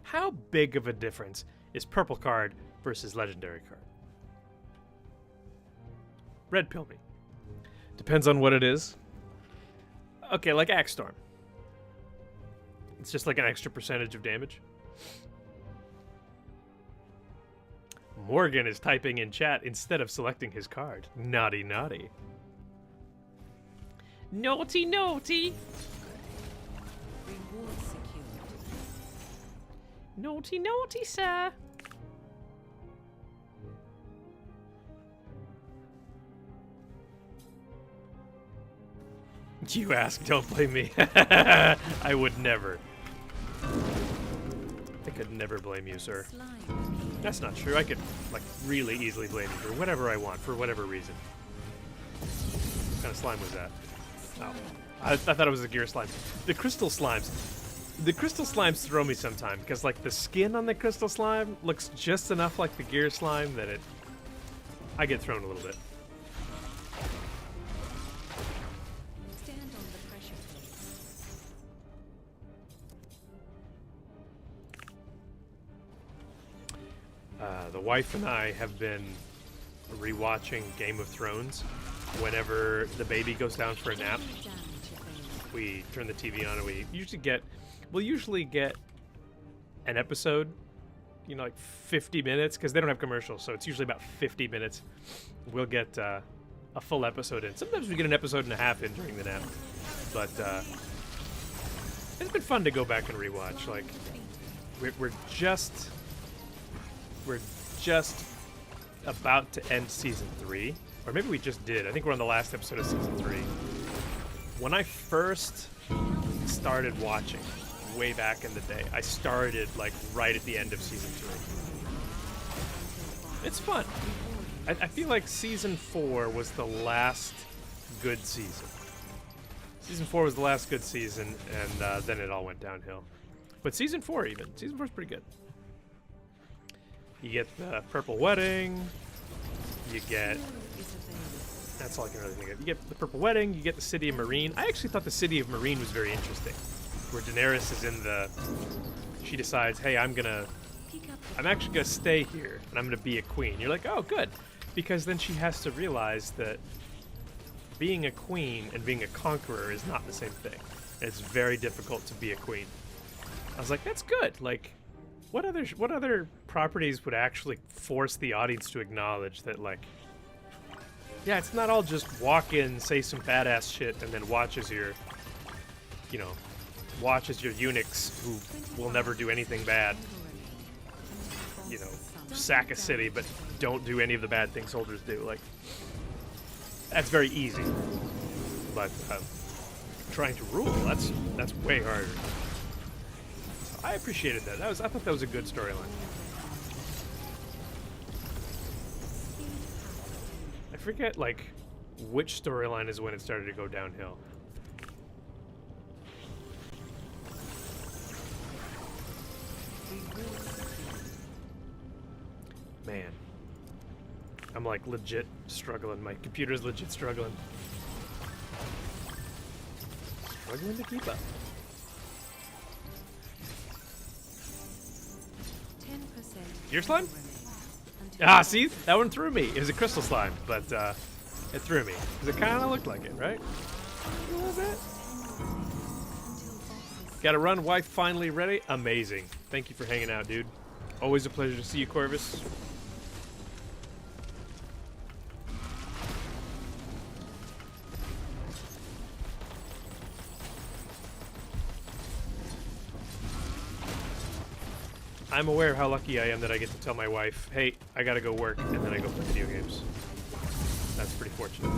Speaker 1: How big of a difference is purple card versus legendary card? Red pill me. Depends on what it is. Okay, like Axe Storm. It's just like an extra percentage of damage. Morgan is typing in chat instead of selecting his card. Naughty, naughty. Naughty, naughty.
Speaker 2: Reward secured.
Speaker 1: Naughty, naughty, sir. You ask, don't blame me. I would never. I could never blame you, sir. That's not true. I could, like, really easily blame you for whatever I want, for whatever reason. What kind of slime was that? Oh. I thought it was a gear slime. The crystal slimes. The crystal slimes throw me sometimes, because, like, the skin on the crystal slime looks just enough like the gear slime that it... I get thrown a little bit. The wife and I have been rewatching Game of Thrones. Whenever the baby goes down for a nap, we turn the TV on and we'll usually get an episode, you know, like 50 minutes, because they don't have commercials, so it's usually about 50 minutes. We'll get a full episode in. Sometimes we get an episode and a half in during the nap, but it's been fun to go back and rewatch. Like, we're just about to end season 3, or maybe we just did. I think we're on the last episode of season 3. When I first started watching, way back in the day, I started like right at the end of season 3. It's fun. I feel like season 4 was the last good season. Season 4 was the last good season, and then it all went downhill. But season 4 even. Season 4 is pretty good. You get the purple wedding. You get That's all I can really think of. You get the Purple Wedding, you get the City of Marine. I actually thought the City of Marine was very interesting. Where Daenerys is in the... She decides, hey, I'm actually gonna stay here, and I'm gonna be a queen. You're like, oh, good. Because then she has to realize that being a queen and being a conqueror is not the same thing. It's very difficult to be a queen. I was like, that's good. Like, what other properties would actually force the audience to acknowledge that, like, yeah, it's not all just walk in, say some badass shit, and then watch as your eunuchs who will never do anything bad, sack a city, but don't do any of the bad things soldiers do. Like, that's very easy. But trying to rule, that's way harder. So I appreciated that. I thought that was a good storyline. I forget, like, which storyline is when it started to go downhill. Man. I'm, like, legit struggling. My computer's legit struggling. Struggling to keep up.
Speaker 2: 10%
Speaker 1: Your slime? Ah, see? That one threw me. It was a crystal slime, but it threw me. Because it kind of looked like it, right? A little bit. Gotta run. Wife finally ready? Amazing. Thank you for hanging out, dude. Always a pleasure to see you, Corvus. I'm aware of how lucky I am that I get to tell my wife, hey, I gotta go work, and then I go play video games. That's pretty fortunate.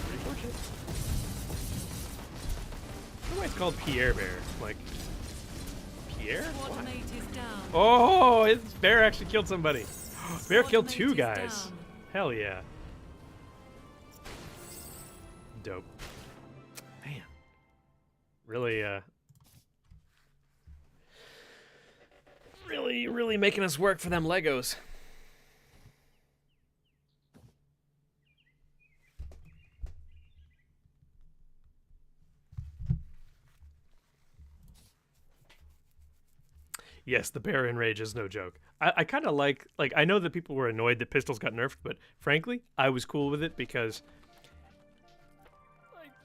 Speaker 1: Pretty fortunate. I don't know why it's called Pierre Bear. Like, Pierre? What? Oh, Bear actually killed somebody. Bear killed 2 guys. Hell yeah. Dope. Man. Really, really making us work for them Legos. Yes, the bear in rage is no joke. I kind of like, I know that people were annoyed that pistols got nerfed, but frankly, I was cool with it because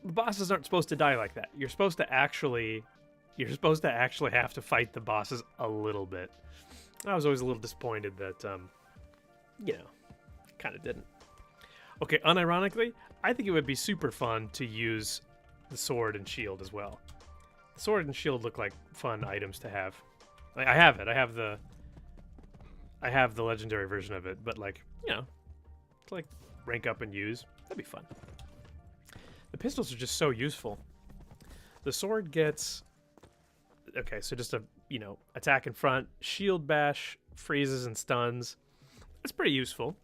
Speaker 1: the bosses aren't supposed to die like that. You're supposed to actually have to fight the bosses a little bit. I was always a little disappointed that, kind of didn't. Okay, unironically, I think it would be super fun to use the sword and shield as well. The sword and shield look like fun items to have. Like, I have it. I have the legendary version of it, but, like, to, like, rank up and use, that'd be fun. The pistols are just so useful. The sword gets... Okay, so just a, attack in front, shield bash, freezes and stuns. That's pretty useful.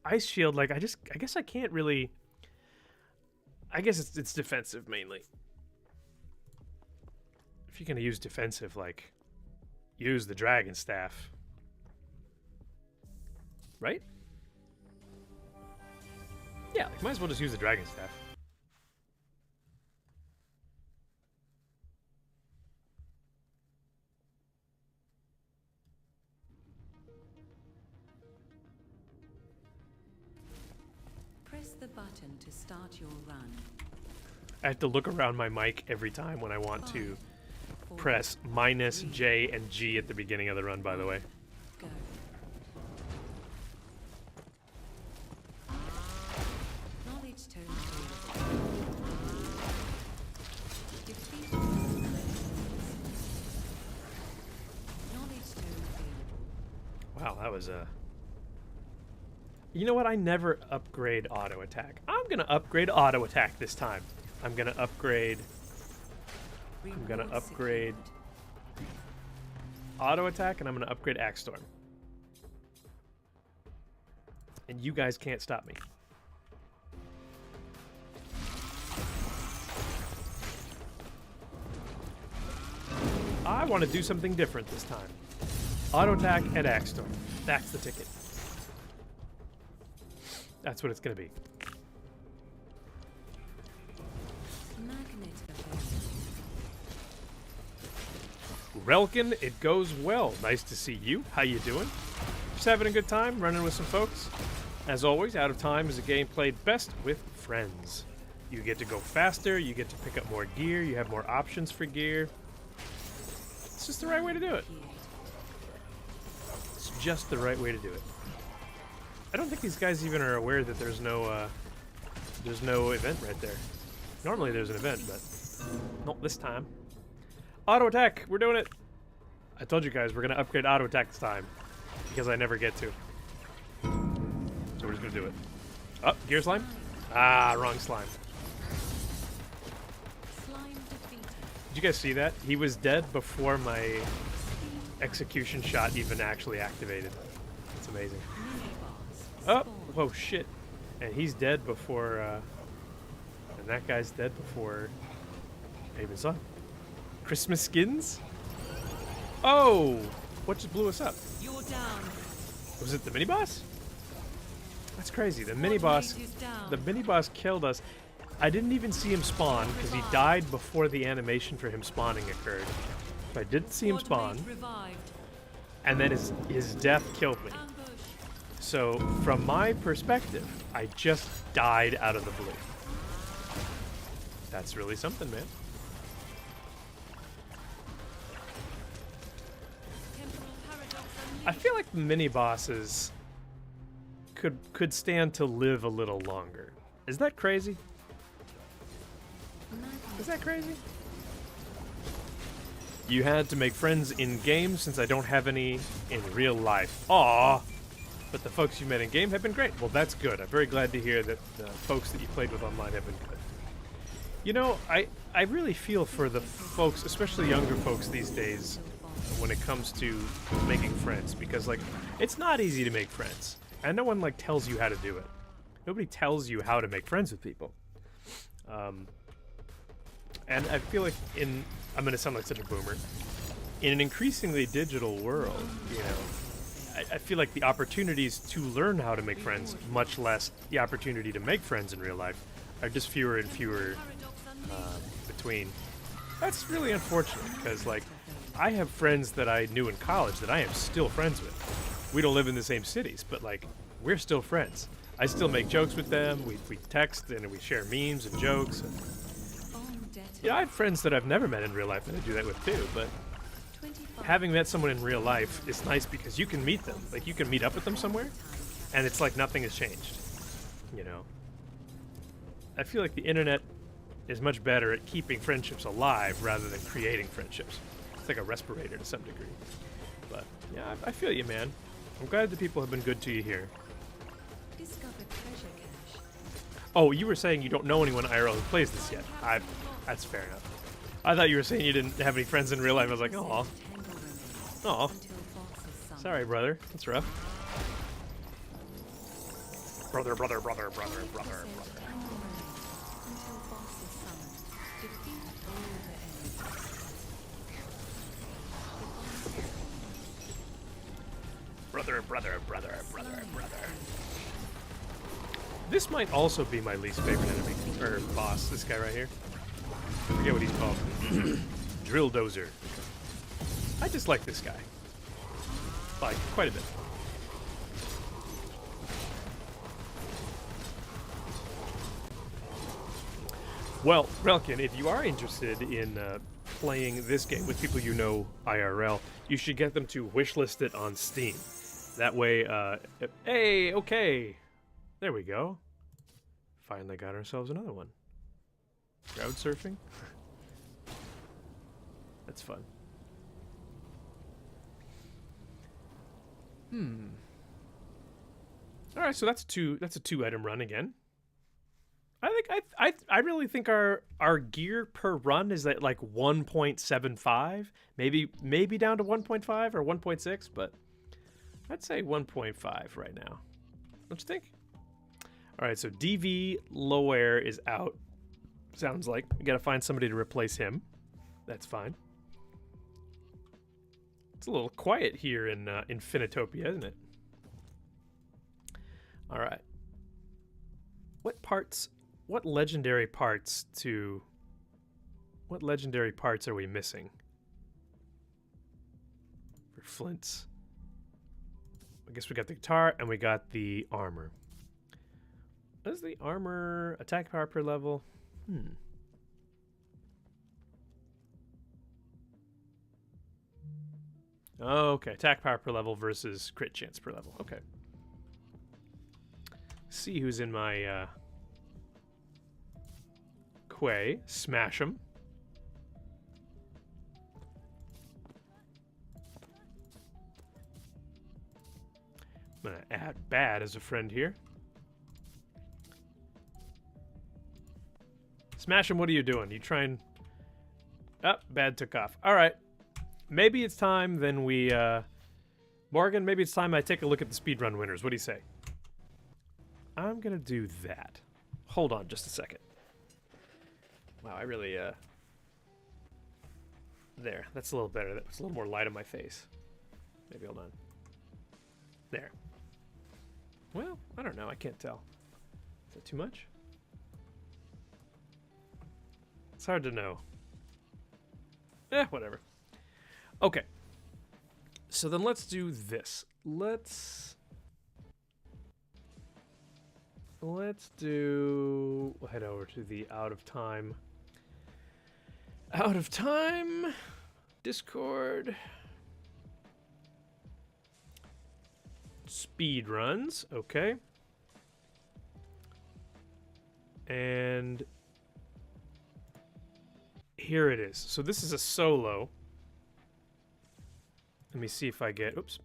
Speaker 1: Ice shield, like, I guess I can't really... I guess it's defensive, mainly. If you're gonna use defensive, like, use the dragon staff. Right? Yeah, like, might as well just use the dragon staff.
Speaker 2: Press the button to start your run.
Speaker 1: I have to look around my mic every time when I want to press minus J and G at the beginning of the run, by the way.
Speaker 2: Go. Knowledge tone Defeat. Knowledge tone available.
Speaker 1: Wow, that was a... You know what? I never upgrade auto attack. I'm gonna upgrade auto attack this time. I'm gonna upgrade auto attack, and I'm gonna upgrade Axe Storm. And you guys can't stop me. I want to do something different this time. Auto attack and Axe Storm. That's the ticket. That's what it's gonna be.
Speaker 2: Magnet available.
Speaker 1: Relkin, it goes well. Nice to see you. How you doing? Just having a good time, running with some folks. As always, Out of Time is a game played best with friends. You get to go faster, you get to pick up more gear, you have more options for gear. It's just the right way to do it. It's just the right way to do it. I don't think these guys even are aware that there's no event right there. Normally there's an event, but not this time. Auto attack, we're doing it. I told you guys we're gonna upgrade auto attack this time because I never get to. So we're just gonna do it. Oh, gear slime? Ah, wrong slime.
Speaker 2: Slime defeated.
Speaker 1: Did you guys see that? He was dead before my execution shot even actually activated. It's amazing. Oh, whoa, shit. And he's dead before, and that guy's dead before I even saw him. Christmas skins? Oh! What just blew us up?
Speaker 2: You're down.
Speaker 1: Was it the mini-boss? That's crazy. The mini-boss killed us. I didn't even see him spawn because he died before the animation for him spawning occurred. So I didn't see him spawn, and then his death killed me. So from my perspective, I just died out of the blue. That's really something, man. I feel like the mini-bosses could stand to live a little longer. Is that crazy? Is that crazy? You had to make friends in game since I don't have any in real life. Aww. But the folks you met in game have been great. Well, that's good. I'm very glad to hear that the folks that you played with online have been good. You know, I really feel for the folks, especially younger folks these days, when it comes to making friends, because like it's not easy to make friends, and no one like tells you how to do it. Nobody tells you how to make friends with people. And I feel like I'm gonna sound like such a boomer. In an increasingly digital world, you know, I feel like the opportunities to learn how to make friends, much less the opportunity to make friends in real life, are just fewer and fewer between. That's really unfortunate because, like, I have friends that I knew in college that I am still friends with. We don't live in the same cities, but, like, we're still friends. I still make jokes with them. We text and we share memes and jokes. And, you know, I have friends that I've never met in real life that I do that with too, but having met someone in real life is nice because you can meet them. Like, you can meet up with them somewhere, and it's like nothing has changed, you know? I feel like the internet is much better at keeping friendships alive rather than creating friendships. It's like a respirator to some degree. But, yeah, I feel you, man. I'm glad that people have been good to you here.
Speaker 2: Discovered treasure cache.
Speaker 1: Oh, you were saying you don't know anyone IRL who plays this yet. That's fair enough. I thought you were saying you didn't have any friends in real life. I was like, aw. Aw. Sorry, brother. That's rough. Brother.
Speaker 2: Until boss is summoned. Defeat all the enemies.
Speaker 1: Brother. This might also be my least favorite enemy, or boss, this guy right here. I forget what he's called. Drill Dozer. I just like this guy. Like, quite a bit. Well, Relkin, if you are interested in playing this game with people you know IRL, you should get them to wishlist it on Steam. That way, hey, okay. There we go. Finally got ourselves another one. Crowd surfing? That's fun. Alright, so that's a two item run again. I really think our gear per run is at like 1.75, maybe down to 1.5 or 1.6, but I'd say 1.5 right now. Don't you think? All right, so DV Low Air is out. Sounds like we gotta find somebody to replace him. That's fine. It's a little quiet here in Infinitopia, isn't it? All right. parts? What legendary parts are we missing for Flints? I guess we got the guitar and we got the armor. What is the armor attack power per level? Oh, okay. Attack power per level versus crit chance per level. Okay. See who's in my Quay. Smash him. I'm gonna add Bad as a friend here. Smash him, what are you doing? You trying... Oh, Bad took off. Alright. Maybe it's time then we, Morgan, maybe it's time I take a look at the speedrun winners. What do you say? I'm gonna do that. Hold on just a second. Wow, I really, There, that's a little better. That puts a little more light on my face. Maybe, hold on. There. Well, I don't know. I can't tell. Is that too much? It's hard to know. Whatever. Okay. So then let's do this. Let's do... We'll head over to the out of time Discord. Speed runs, okay. And here it is. So this is a solo. Let me see if I get, oops.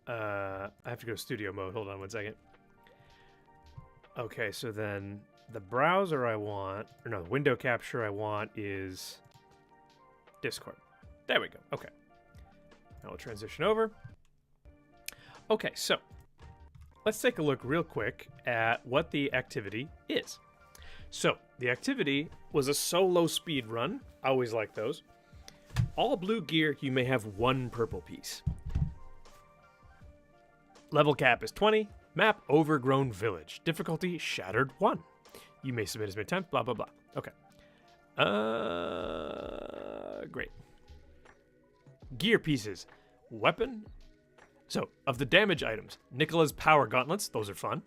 Speaker 1: I have to go to studio mode. Hold on one second. Okay, so then the browser I want, or no, the window capture I want is Discord. There we go. Okay. Now we'll transition over. Okay, so let's take a look real quick at what the activity is. So the activity was a solo speed run. I always like those. All blue gear, you may have one purple piece. Level cap is 20. Map, overgrown village. Difficulty, shattered 1. You may submit as many times, blah, blah, blah. Okay. Great. Gear pieces. Weapon. So, of the damage items, Nicola's power gauntlets. Those are fun.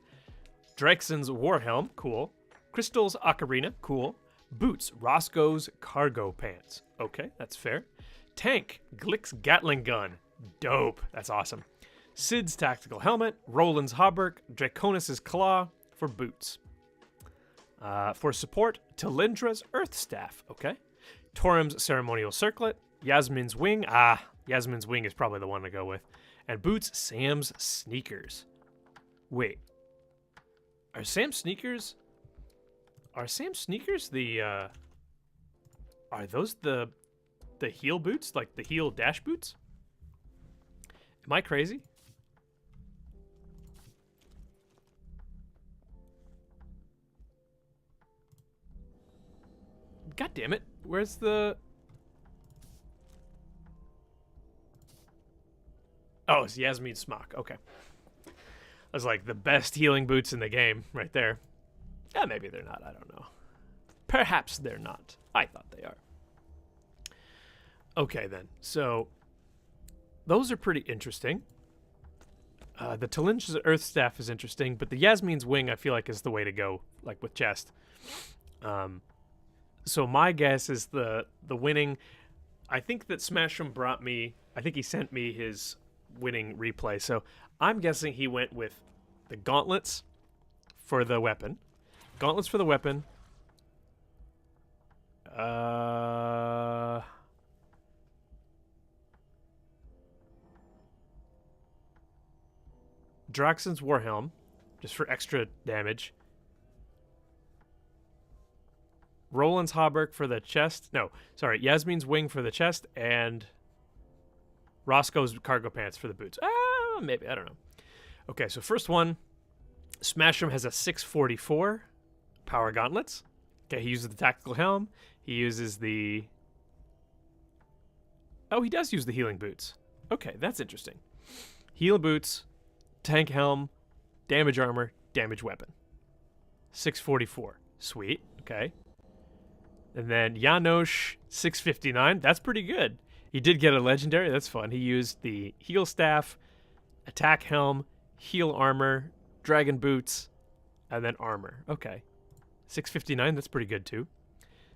Speaker 1: Drexen's warhelm. Cool. Crystal's ocarina. Cool. Boots. Roscoe's cargo pants. Okay, that's fair. Tank. Glick's gatling gun. Dope. That's awesome. Sid's tactical helmet, Roland's hauberk, Draconis's claw for boots. For support, Talindra's earth staff, okay. Torum's ceremonial circlet, Yasmin's wing, Yasmin's wing is probably the one to go with. And boots, Sam's sneakers. Wait, are Sam's sneakers the, are those the heel boots, like the heel dash boots? Am I crazy? God damn it. Where's the... Oh, it's Yasmin's smock. Okay. I was like, the best healing boots in the game right there. Yeah, maybe they're not. I don't know. Perhaps they're not. I thought they are. Okay, then. So, those are pretty interesting. The Talindra's earth staff is interesting, but the Yasmin's wing I feel like is the way to go, like with chest. So my guess is the winning. I think that Smasham brought me. I think he sent me his winning replay. So I'm guessing he went with the gauntlets for the weapon. Gauntlets for the weapon. Draxen's warhelm, just for extra damage. Roland's hauberk for the chest. No, sorry. Yasmin's wing for the chest and Roscoe's cargo pants for the boots. Maybe. I don't know. Okay, so first one. Smasham has a 644 power gauntlets. Okay, he uses the tactical helm. He uses the... Oh, he does use the healing boots. Okay, that's interesting. Heal boots. tank helm, damage armor, damage weapon. 644. Sweet. Okay. And then Janosch, 659. That's pretty good. He did get a legendary. That's fun. He used the heal staff, attack helm, heal armor, dragon boots, and then armor. Okay. 659. That's pretty good too.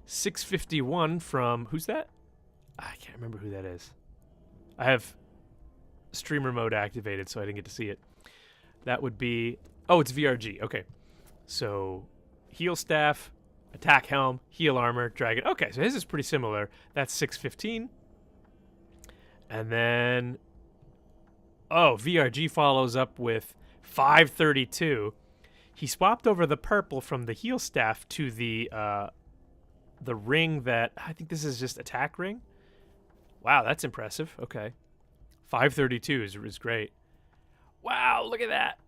Speaker 1: 651 from... Who's that? I can't remember who that is. I have streamer mode activated, so I didn't get to see it. That would be... Oh, it's VRG. Okay. So, heal staff, attack helm, heal armor, dragon. Okay, so his is pretty similar. That's 615. And then... Oh, VRG follows up with 532. He swapped over the purple from the heal staff to the ring that... I think this is just attack ring. Wow, that's impressive. Okay. 532 is great. Wow, look at that.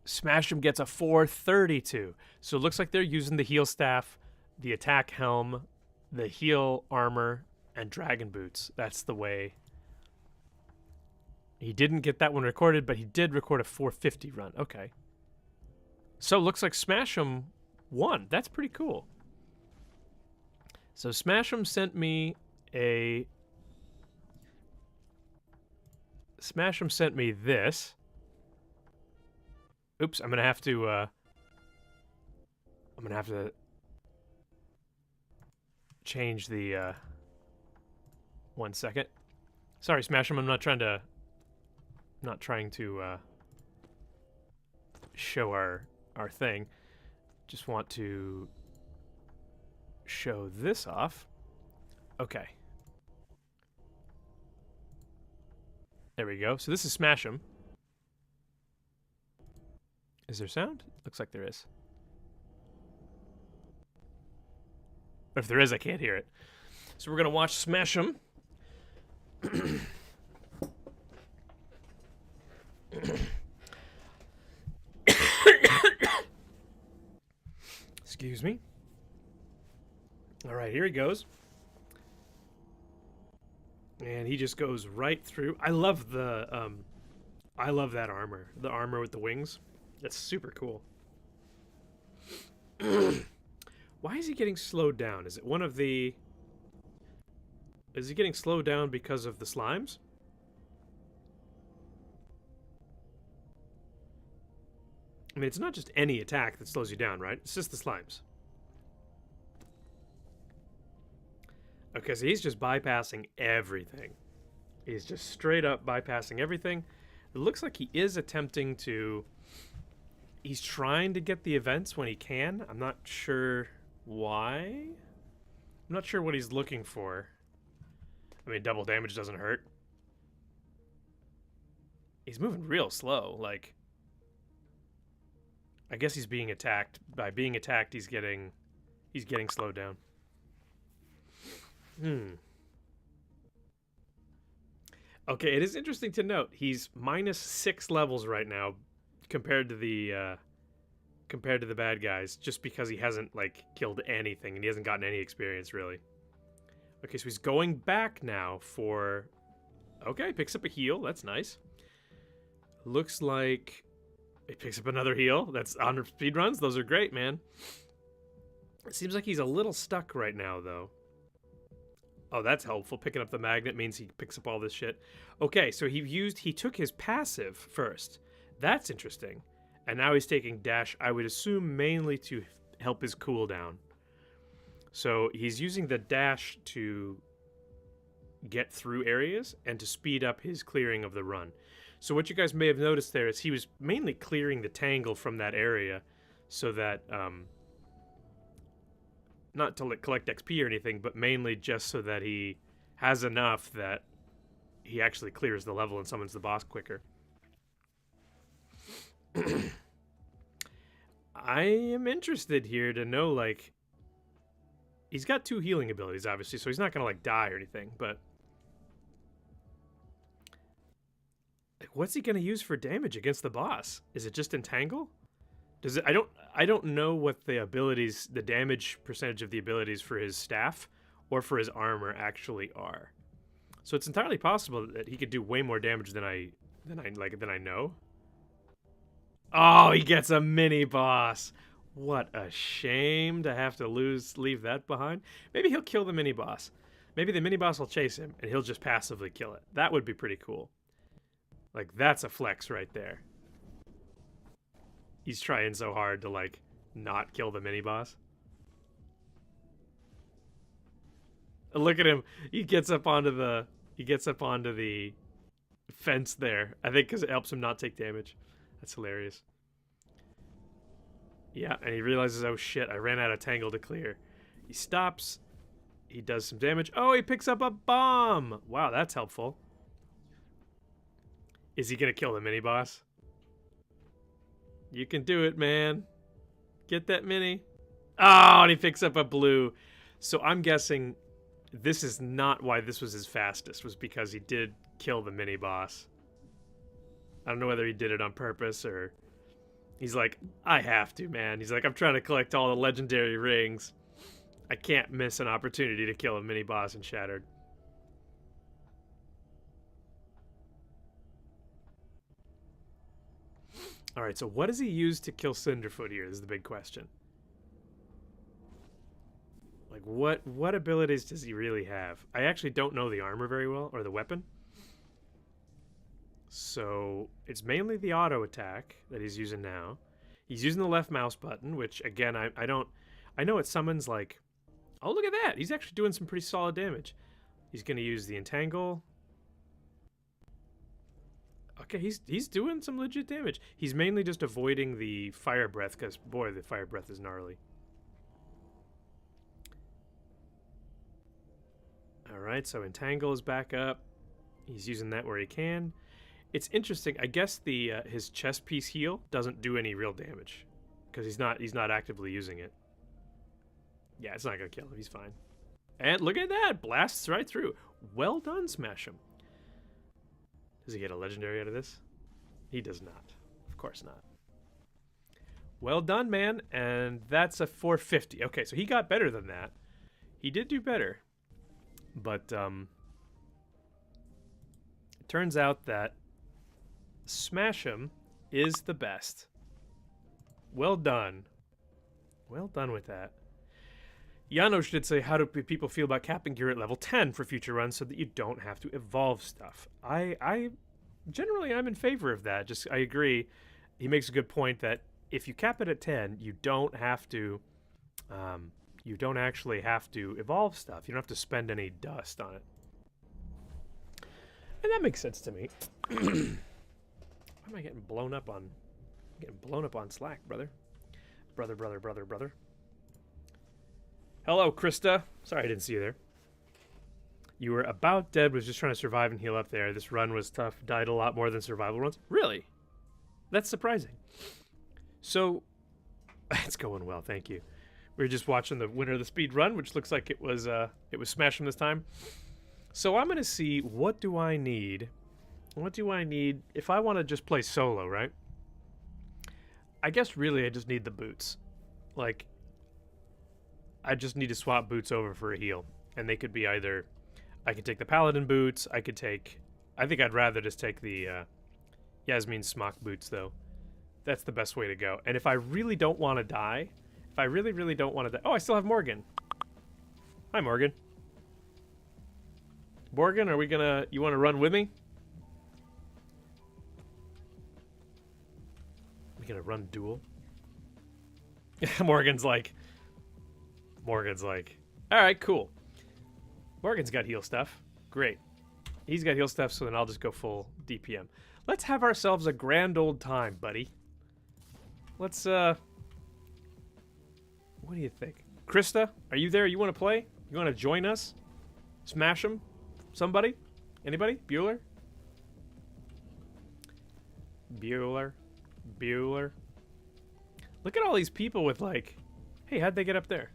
Speaker 1: Smash'em gets a 432. So it looks like they're using the heal staff, the attack helm, the heal armor, and dragon boots. That's the way. He didn't get that one recorded, but he did record a 450 run. Okay. So it looks like Smash'em won. That's pretty cool. So Smash'em sent me a... Smash'em sent me this. Oops, I'm gonna have to change the 1 second. Sorry, Smash'em, I'm not trying to show our thing. Just want to show this off. Okay. There we go. So this is Smash'em. Is there sound? Looks like there is. If there is, I can't hear it. So we're going to watch Smash'em. Excuse me. All right, here he goes. And he just goes right through. I love that armor. The armor with the wings. That's super cool. Why is he getting slowed down? Is it one of the... Is he getting slowed down because of the slimes? I mean, it's not just any attack that slows you down, right? It's just the slimes. Okay, so he's just bypassing everything. He's just straight up bypassing everything. It looks like he is attempting to... He's trying to get the events when he can. I'm not sure why. I'm not sure what he's looking for. I mean, double damage doesn't hurt. He's moving real slow. Like, I guess he's being attacked. By being attacked, he's getting slowed down. Okay, it is interesting to note he's -6 levels right now compared to the bad guys, just because he hasn't like killed anything and he hasn't gotten any experience really. Okay, so he's going back now for... Okay, picks up a heal. That's nice. Looks like he picks up another heal. That's on speedruns. Those are great, man. It seems like he's a little stuck right now, though. Oh, that's helpful. Picking up the magnet means he picks up all this shit. Okay, so he took his passive first. That's interesting. And now he's taking dash, I would assume mainly to help his cooldown. So he's using the dash to get through areas and to speed up his clearing of the run. So what you guys may have noticed there is he was mainly clearing the tangle from that area so that... not to collect XP or anything, but mainly just so that he has enough that he actually clears the level and summons the boss quicker. I am interested here to know, like... He's got 2 healing abilities, obviously, so he's not going to, like, die or anything, but... What's he going to use for damage against the boss? Is it just Entangle? Does it? I don't know what the abilities, the damage percentage of the abilities for his staff or for his armor actually are. So it's entirely possible that he could do way more damage than I know. Oh, he gets a mini boss. What a shame to have to leave that behind. Maybe he'll kill the mini boss. Maybe the mini boss will chase him and he'll just passively kill it. That would be pretty cool. Like, that's a flex right there. He's trying so hard to, like, not kill the mini boss. Look at him. He gets up onto the fence there. I think because it helps him not take damage. That's hilarious. Yeah, and he realizes, oh shit, I ran out of tangle to clear. He stops. He does some damage. Oh, he picks up a bomb. Wow, that's helpful. Is he gonna kill the mini boss? You can do it, man. Get that mini. Oh, and he picks up a blue. So I'm guessing this is not why this was his fastest, was because he did kill the mini boss. I don't know whether he did it on purpose or he's like, I have to, man. He's like, I'm trying to collect all the legendary rings. I can't miss an opportunity to kill a mini boss in Shattered. All right, so what does he use to kill Cinderfoot here is the big question. Like, what abilities does he really have? I actually don't know the armor very well, or the weapon. So, it's mainly the auto attack that he's using now. He's using the left mouse button, which, again, I know it summons, like... Oh, look at that! He's actually doing some pretty solid damage. He's going to use the Entangle. Okay, he's doing some legit damage. He's mainly just avoiding the Fire Breath, because, boy, the Fire Breath is gnarly. Alright, so Entangle is back up. He's using that where he can. It's interesting. I guess the his chest piece heal doesn't do any real damage because he's not actively using it. Yeah, it's not gonna kill him. He's fine. And look at that! Blasts right through. Well done, Smash him. Does he get a legendary out of this? He does not. Of course not. Well done, man. And that's a 450. Okay, so he got better than that. He did do better. But it turns out that Smash him is the best. Well done. Well done with that. Janos did say, how do people feel about capping gear at level 10 for future runs so that you don't have to evolve stuff? I generally, I'm in favor of that. I agree. He makes a good point that if you cap it at 10, you don't have to, you don't actually have to evolve stuff. You don't have to spend any dust on it. And that makes sense to me. Why am I getting blown up on Slack, brother? Brother. Hello, Krista. Sorry I didn't see you there. You were about dead, was just trying to survive and heal up there. This run was tough, died a lot more than survival runs. Really? That's surprising. So, it's going well, thank you. We were just watching the winner of the speed run, which looks like it was Smash him this time. So I'm going to see, what do I need? What do I need if I want to just play solo, right? I guess really I just need the boots. Like, I just need to swap boots over for a heal. And they could be either, I could take the Paladin boots, I think I'd rather just take the Yasmin Smock boots, though. That's the best way to go. And if I really don't want to die, if I really don't want to die... Oh, I still have Morgan. Hi, Morgan. Morgan, are we gonna... You want to run with me? We gonna run duel? Morgan's like... Alright, cool. Morgan's got heal stuff. Great. He's got heal stuff, so then I'll just go full DPM. Let's have ourselves a grand old time, buddy. Let's, what do you think? Krista, are you there? You want to play? You want to join us? Smash him? Somebody? Anybody? Bueller? Bueller? Look at all these people with, like... Hey, how'd they get up there?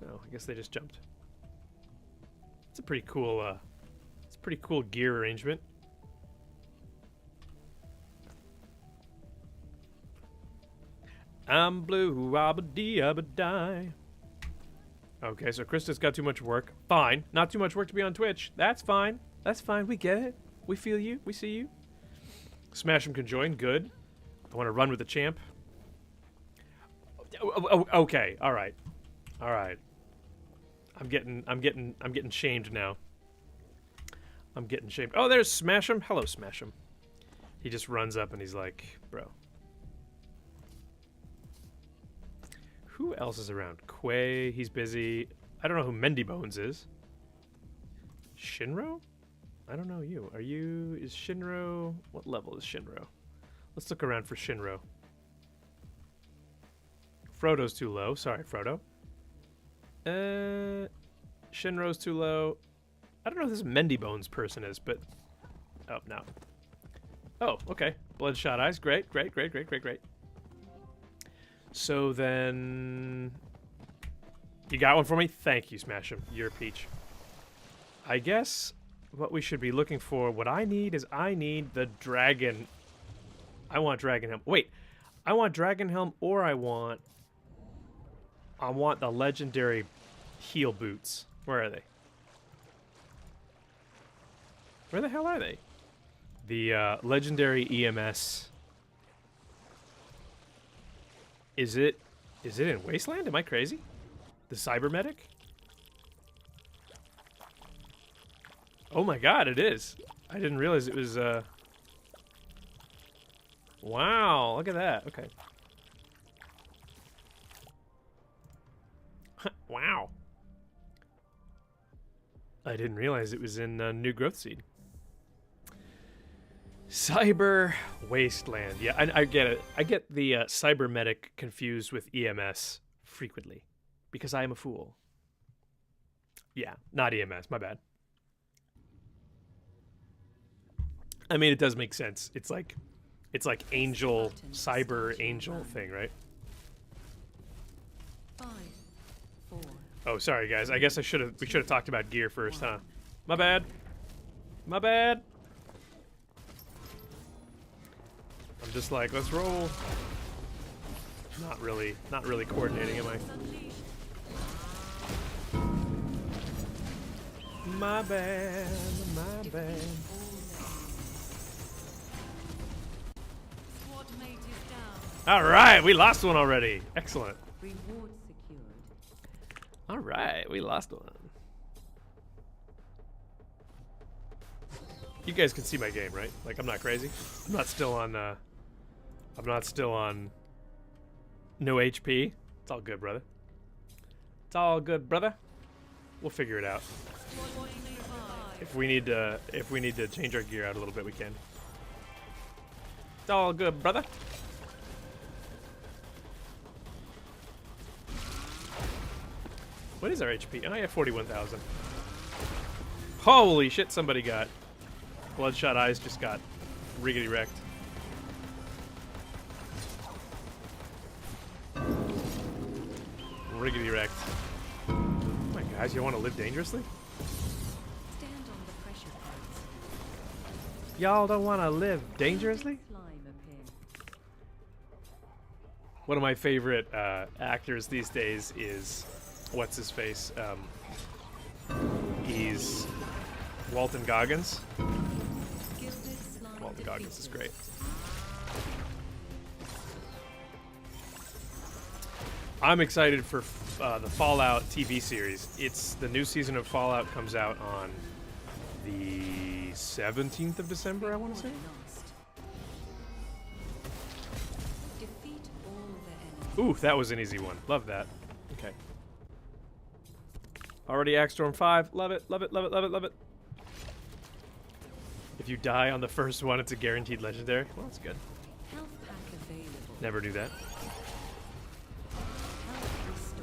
Speaker 1: Oh, I guess they just jumped. It's a pretty cool, gear arrangement. I'm blue, abba-dee-abba-die. Okay, so Krista's got too much work. Fine. Not too much work to be on Twitch. That's fine. That's fine. We get it. We feel you. We see you. Smash him can join. Good. I want to run with the champ. Okay. All right. All right. I'm getting shamed now. I'm getting shamed. Oh, there's Smash him. Hello, Smash him. He just runs up and he's like, bro. Who else is around? Quay, he's busy. I don't know who Mendy Bones is. Shinro? I don't know you. Are you... Is Shinro... What level is Shinro? Let's look around for Shinro. Frodo's too low. Sorry, Frodo. Shinro's too low. I don't know who this Mendy Bones person is, but... Oh, no. Oh, okay. Bloodshot Eyes. Great, great, great, great, great, great. So then... You got one for me? Thank you, Smash him. You're a peach. I guess what we should be looking for... What I need is I need the dragon... I want Dragon Helm. Wait. I want Dragon Helm or I want the legendary heel boots. Where are they? Where the hell are they? The legendary EMS. Is it in Wasteland? Am I crazy? The Cybermedic? Oh my god, it is. I didn't realize it was Wow, look at that. Okay. Wow. I didn't realize it was in New Growth Seed. Cyber Wasteland. Yeah, I get it. I get the Cybermedic confused with EMS frequently because I am a fool. Yeah, not EMS. My bad. I mean, it does make sense. It's like Angel, Cyber Angel thing, right?
Speaker 2: 5, 4.
Speaker 1: Oh, sorry guys. I guess we should have talked about gear first, huh? My bad. My bad. I'm just like, let's roll. Not really coordinating, am I? My bad, my bad. All right, we lost one already. Excellent.
Speaker 2: Reward secured.
Speaker 1: All right, we lost one. You guys can see my game, right? Like, I'm not crazy. I'm not still on no HP. It's all good, brother. It's all good, brother. We'll figure it out. If we need to change our gear out a little bit, we can. It's all good, brother. What is our HP? Oh, I have 41,000. Holy shit, somebody got... Bloodshot Eyes just got riggedy wrecked. Riggedy wrecked. Oh my guys, you want to live dangerously?
Speaker 2: Stand on the pressure points.
Speaker 1: Y'all don't want to live dangerously?
Speaker 2: Slime appear.
Speaker 1: One of my favorite actors these days is... What's his face? He's Walton Goggins. Walton Goggins is great. I'm excited for the Fallout TV series. It's the new season of Fallout comes out on the 17th of December, I want to say.
Speaker 2: Defeat all the enemies.
Speaker 1: Ooh, that was an easy one. Love that. Okay. Already Axe Storm 5. Love it, love it, love it, love it, love it. If you die on the first one, it's a guaranteed legendary. Well, that's good.
Speaker 2: Health pack available.
Speaker 1: Never do that.
Speaker 2: Health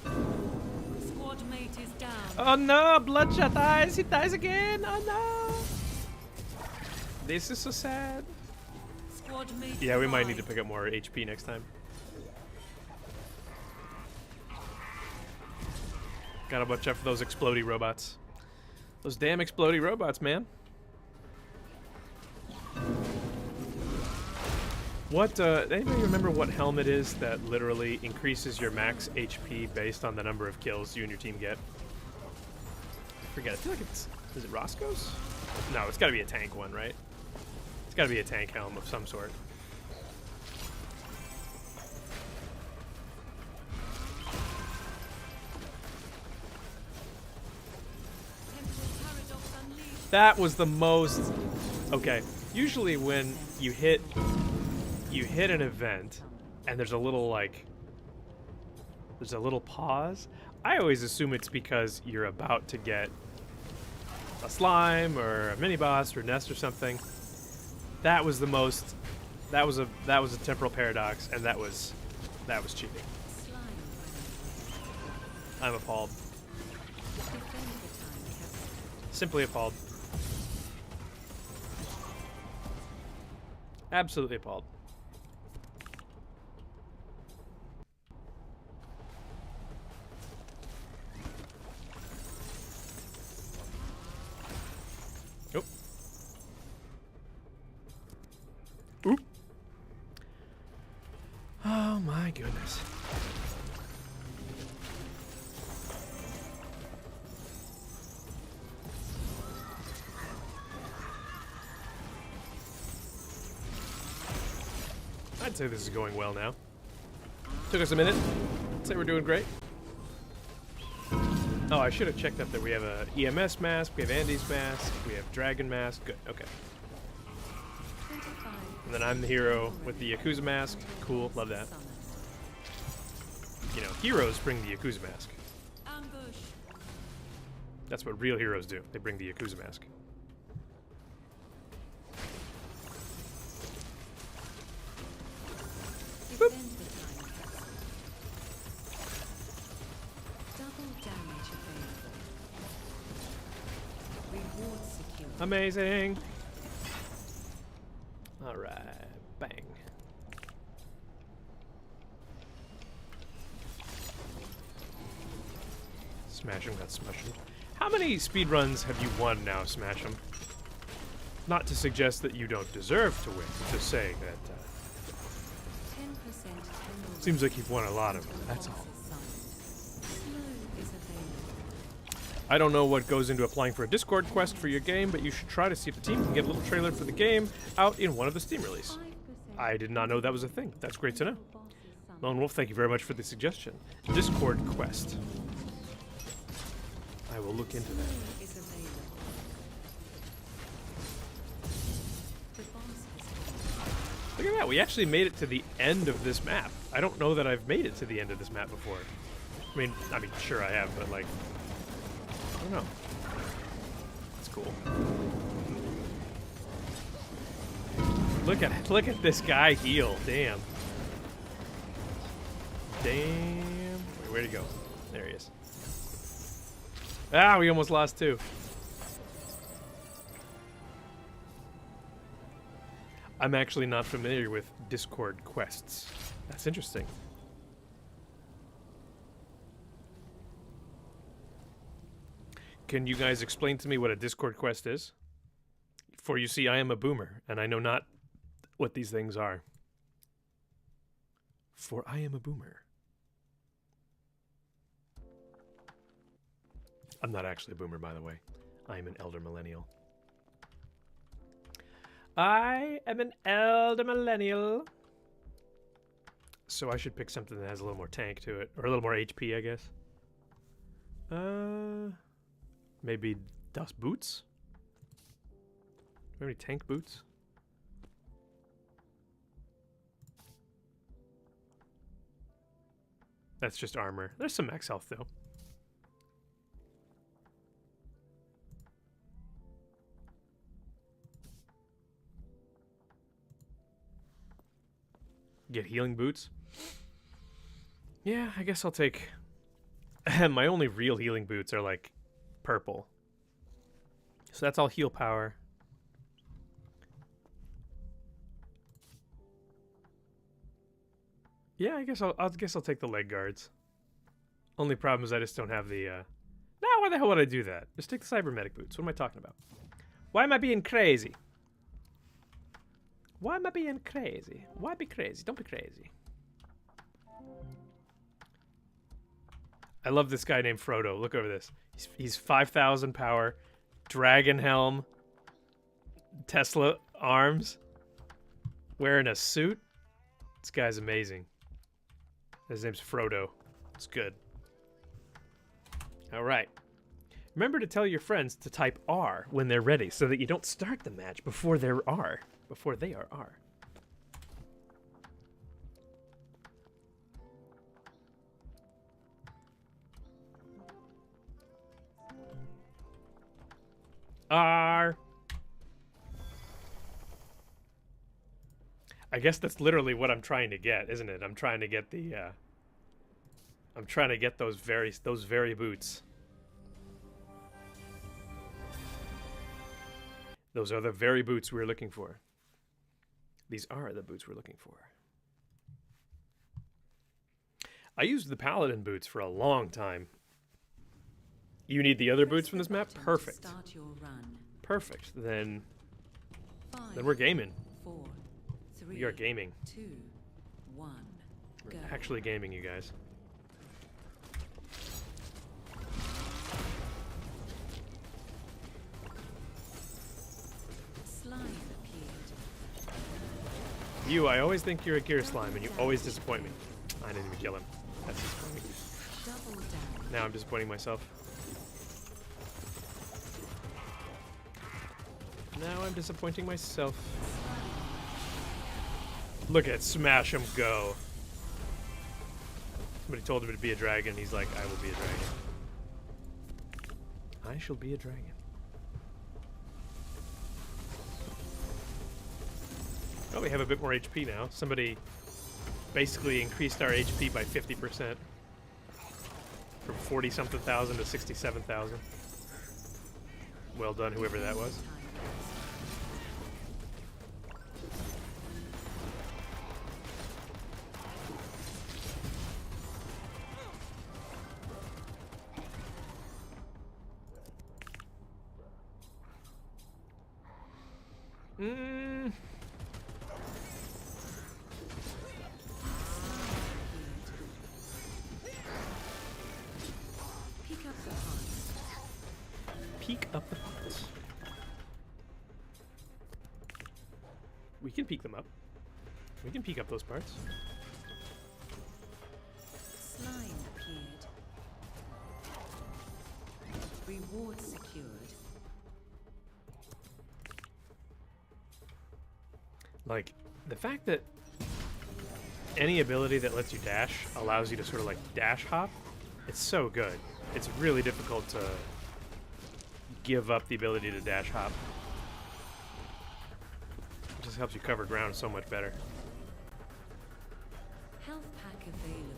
Speaker 2: restored. Squad mate is down.
Speaker 1: Oh no, Bloodshot Eyes. He dies again. Oh no. This is so sad.
Speaker 2: Squad mate
Speaker 1: Yeah, we might need to pick up more HP next time. Gotta watch out for those explodey robots. Those damn explodey robots, man. What, anybody remember what helmet is that literally increases your max HP based on the number of kills you and your team get? I forget. I feel like it's... Is it Roscoe's? No, it's got to be a tank one, right? It's got to be a tank helm of some sort. That was the most... Okay, usually when you hit an event and there's a little, like... There's a little pause. I always assume it's because you're about to get a slime or a mini boss or nest or something. That was the most... That was a temporal paradox, and that was cheating. I'm appalled. Simply appalled. Absolutely appalled. Nope. Oop. Oh my goodness. I'd say this is going well now. Took us a minute. I'd say we're doing great. Oh, I should have checked up that we have a EMS mask, we have Andy's mask, we have Dragon mask. Good, okay. And then I'm the hero with the Yakuza mask. Cool, love that. You know, heroes bring the Yakuza mask. That's what real heroes do. They bring the Yakuza mask. Boop. Amazing. All right, bang. Smash him, got smashed. How many speedruns have you won now, Smash him? Not to suggest that you don't deserve to win, just saying that. 10% seems like you've won a lot of them. That's all. I don't know what goes into applying for a Discord quest for your game, but you should try to see if the team can get a little trailer for the game out in one of the Steam release. I did not know that was a thing. That's great to know. Lone Wolf, thank you very much for the suggestion. Discord quest. I will look into that. Look at that, we actually made it to the end of this map. I don't know that I've made it to the end of this map before. I mean, sure I have, but like... I don't know. It's cool. Look at this guy heal. Damn. Damn. Wait, where'd he go? There he is. Ah, we almost lost two. I'm actually not familiar with Discord quests. That's interesting. Can you guys explain to me what a Discord quest is? For you see, I am a boomer, and I know not what these things are. For I am a boomer. I'm not actually a boomer, by the way. I am an elder millennial. I am an elder millennial. So I should pick something that has a little more tank to it, or a little more HP, I guess. Maybe dust boots? Do we have any tank boots? That's just armor. There's some max health, though. Get healing boots? Yeah, I guess I'll take... My only real healing boots are, like, purple. So that's all heal power. Yeah, I guess I'll take the leg guards. Only problem is I just don't have the Now why the hell would I do that? Just take the cybermedic boots. What am I talking about? Why am I being crazy? Why am I being crazy? Why be crazy? Don't be crazy. I love this guy named Frodo. Look over this. He's 5,000 power, dragon helm, Tesla arms. Wearing a suit. This guy's amazing. His name's Frodo. It's good. All right. Remember to tell your friends to type R when they're ready so that you don't start the match before they are R. R. I guess that's literally what I'm trying to get, isn't it? I'm trying to get the I'm trying to get those very boots. Those are the very boots we're looking for. These are the boots we're looking for. I used the paladin boots for a long time. You need the other boots from this map? Perfect. Perfect. Then we're gaming.
Speaker 2: 4, 3,
Speaker 1: We are gaming.
Speaker 2: 2, 1.
Speaker 1: We're
Speaker 2: Go.
Speaker 1: actually gaming, you guys.
Speaker 2: Slime appeared.
Speaker 1: You, I always think you're a gear slime, and you always disappoint me. I didn't even kill him. That's disappointing.
Speaker 2: Double down.
Speaker 1: Now I'm disappointing myself. Now I'm disappointing myself. Look at Smash him go. Somebody told him to be a dragon. He's like, I will be a dragon. I shall be a dragon. Oh, we have a bit more HP now. Somebody basically increased our HP by 50%. From 40-something thousand to 67,000. Well done, whoever that was.
Speaker 2: Pick up the parts.
Speaker 1: Peek up the parts. We can peek them up. We can peek up those parts.
Speaker 2: Slime appeared. Reward secured.
Speaker 1: Like, the fact that any ability that lets you dash allows you to sort of like dash hop, it's so good. It's really difficult to give up the ability to dash hop. It just helps you cover ground so much better.
Speaker 2: Health pack available.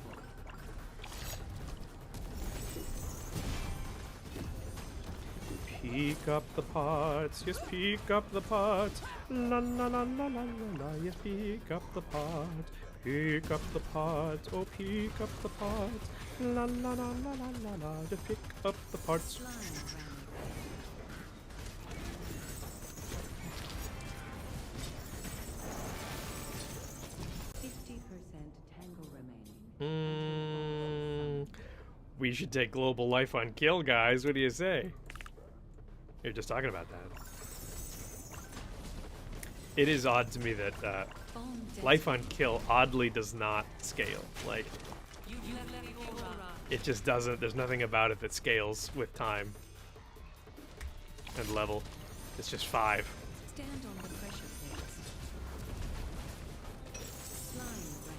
Speaker 1: Peek up the parts, yes, peek up the parts. La la la la la la, yes, peek up the parts. Peek up the parts, oh, peek up the parts. La la la la la la la, just pick up the parts.
Speaker 2: Slime ran. 50% tangle remaining.
Speaker 1: We should take global life on kill, guys. What do you say? You're just talking about that. It is odd to me that life on kill oddly does not scale. Like, it just doesn't. There's nothing about it that scales with time and level. It's just 5.
Speaker 2: Stand on the pressure plates. Slime ran.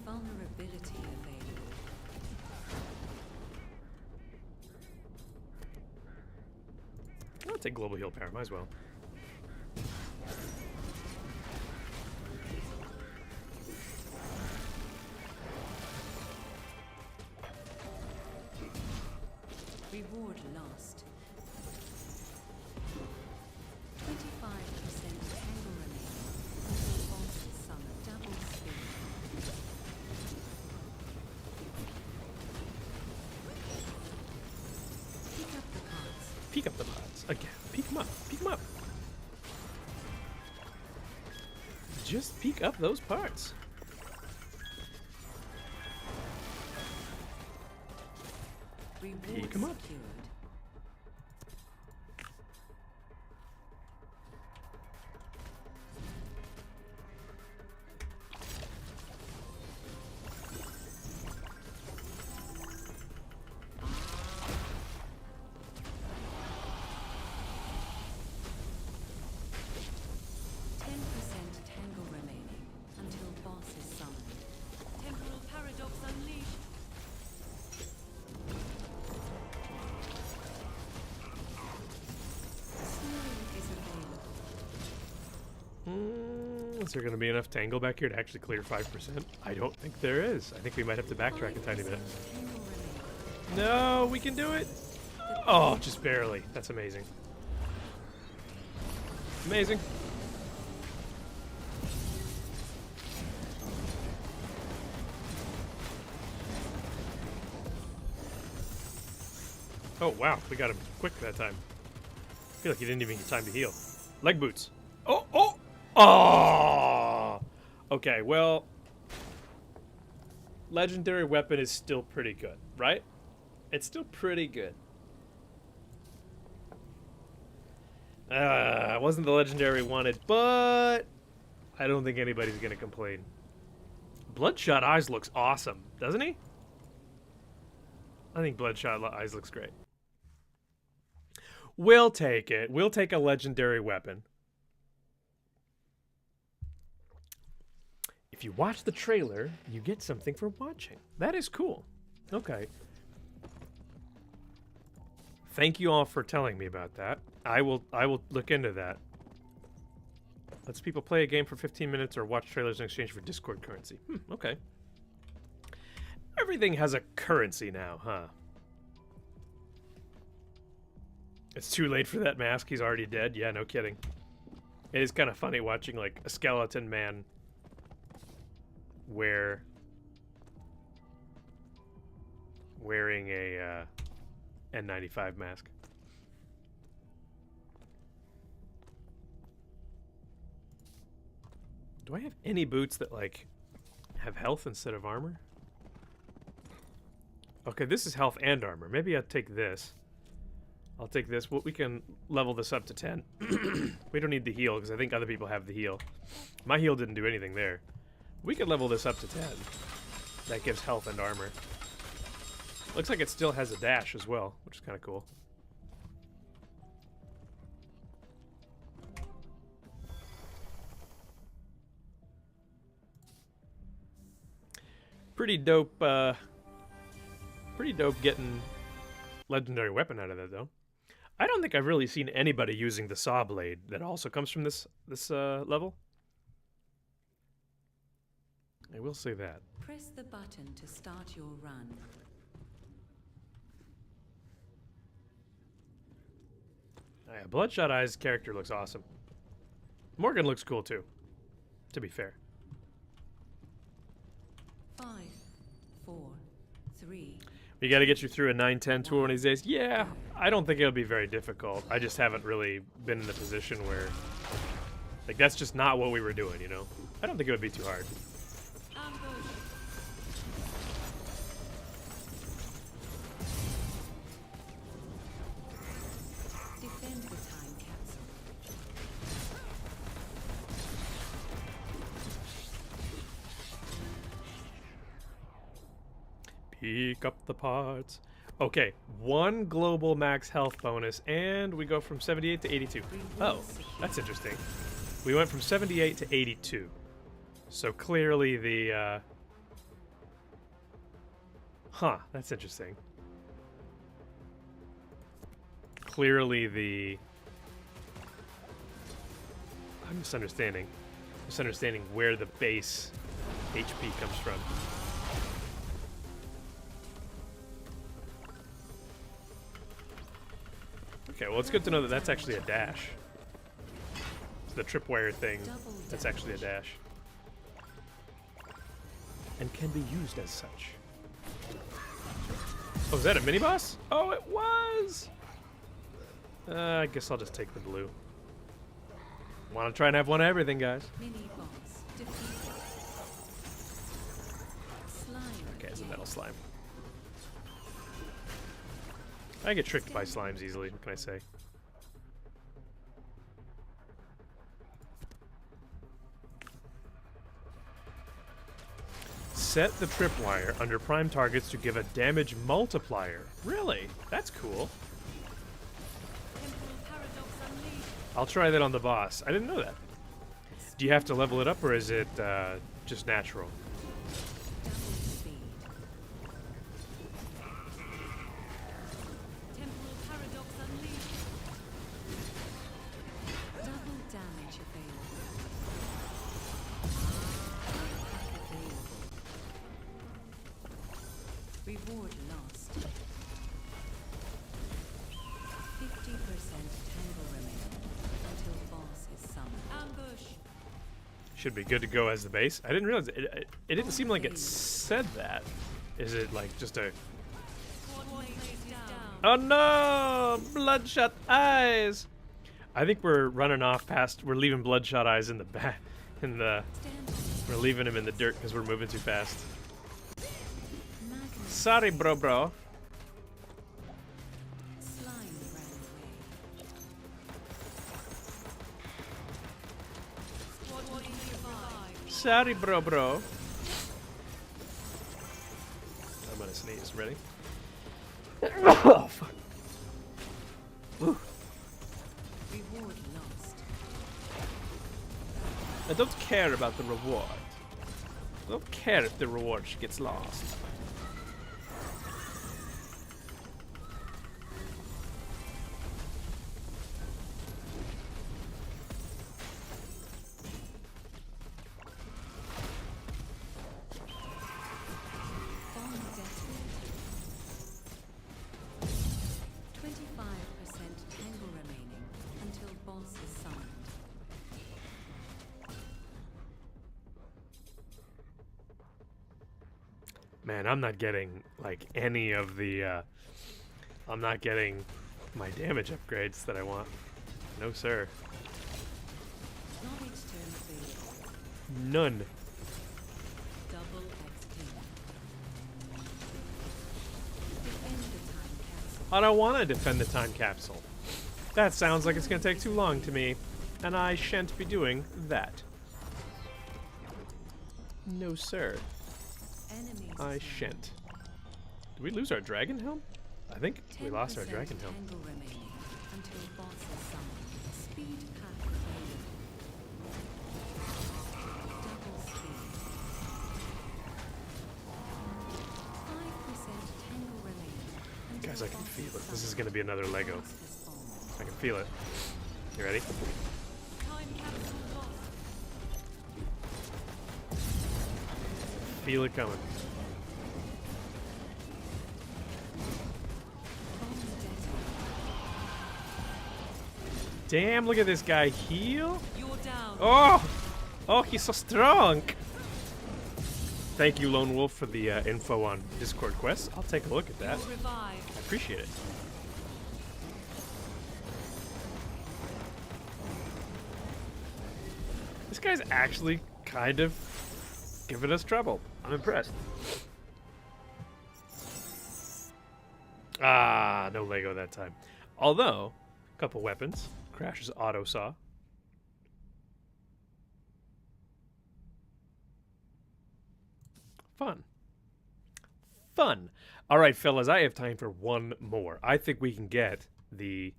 Speaker 2: Vulnerability available.
Speaker 1: I'll take global heal power. Might as well.
Speaker 2: Reward lost. 25% tangle remaining. Until boss is summoned. Double spin. Pick up the parts.
Speaker 1: Peek up the pods. Again. Peek them up. Peek them up. just peek up those parts. Peek 'em up.
Speaker 2: Secured.
Speaker 1: Is there going to be enough tangle back here to actually clear 5%? I don't think there is. I think we might have to backtrack a tiny bit. No, we can do it! Oh, just barely. That's amazing. Amazing. Oh, wow. We got him quick that time. I feel like he didn't even get time to heal. Leg boots. Oh, oh! Oh! Okay, well... Legendary weapon is still pretty good, right? It's still pretty good. Wasn't the legendary we wanted, but... I don't think anybody's gonna complain. Bloodshot Eyes looks awesome, doesn't he? I think Bloodshot Eyes looks great. We'll take it. We'll take a legendary weapon. If you watch the trailer, you get something for watching. That is cool. Okay. Thank you all for telling me about that. I will look into that. Lets people play a game for 15 minutes or watch trailers in exchange for Discord currency. Okay. Everything has a currency now, huh? It's too late for that mask. He's already dead. Yeah, no kidding. It is kind of funny watching like a skeleton man wearing a N95 mask. Do I have any boots that like have health instead of armor? Okay, this is health and armor. Maybe I'll take this. I'll take this. We can level this up to 10. We don't need the heal because I think other people have the heal. My heal didn't do anything there. We could level this up to 10. That gives health and armor. Looks like it still has a dash as well, which is kind of cool. Pretty dope getting legendary weapon out of that, though. I don't think I've really seen anybody using the saw blade that also comes from this level. I will say that.
Speaker 2: Press the button to start your run.
Speaker 1: Yeah, Bloodshot Eyes character looks awesome. Morgan looks cool too, to be fair.
Speaker 2: 5, 4, 3.
Speaker 1: We got to get you through a 9-10 tour one of these days. Yeah, I don't think it'll be very difficult. I just haven't really been in the position where, like, that's just not what we were doing, you know? I don't think it would be too hard.
Speaker 2: Defend the time capsule.
Speaker 1: Peek up the parts. Okay, 1 global max health bonus, and we go from 78 to 82. Oh, that's interesting. We went from 78 to 82. So clearly the, Huh, that's interesting. Clearly the... I'm misunderstanding. Misunderstanding where the base HP comes from. Okay, well, it's good to know that that's actually a dash. It's the tripwire thing. That's actually a dash. And can be used as such. Oh, is that a mini-boss? Oh, it was! I guess I'll just take the blue. Want to try and have one of everything, guys.
Speaker 2: Mini boss
Speaker 1: metal slime. I get tricked by slimes easily, what can I say? Set the tripwire under prime targets to give a damage multiplier. Really? That's cool. I'll try that on the boss. I didn't know that. Do you have to level it up, or is it just natural?
Speaker 2: Reward lost. 50% tangle remaining until boss is summoned. Ambush.
Speaker 1: Should be good to go as the base. I didn't realize it didn't seem like it said that. Is it like just a? Oh no! Bloodshot eyes. I think we're running off past. We're leaving bloodshot eyes in the back. We're leaving him in the dirt because we're moving too fast. Sorry, bro. Sorry, bro. I'm gonna sneeze. Ready? Oh, fuck. Woo.
Speaker 2: Reward lost.
Speaker 1: I don't care about the reward. I don't care if the reward gets lost. Man, I'm not getting, like, any of the, I'm not getting my damage upgrades that I want. No, sir. None.
Speaker 2: Double XP. Defend the time capsule.
Speaker 1: I don't want to defend the time capsule. That sounds like it's going to take too long to me, and I shan't be doing that. No, sir. I shan't. Did we lose our dragon helm? I think we lost our dragon helm.
Speaker 2: Until boss is summoned. Speed pack available. Double speed. 5% tangle remaining.
Speaker 1: Guys, I can feel it. This is going to be another Lego. I can feel it. You ready? Feel it coming. Damn, look at this guy heal. Oh, he's so strong. Thank you, Lone Wolf, for the info on Discord quests. I'll take a look at that. I appreciate it. This guy's actually kind of giving us trouble. I'm impressed. Ah, no Lego that time. Although, a couple weapons. Crash's auto saw. Fun. Fun. All right, fellas, I have time for one more. I think we can get the...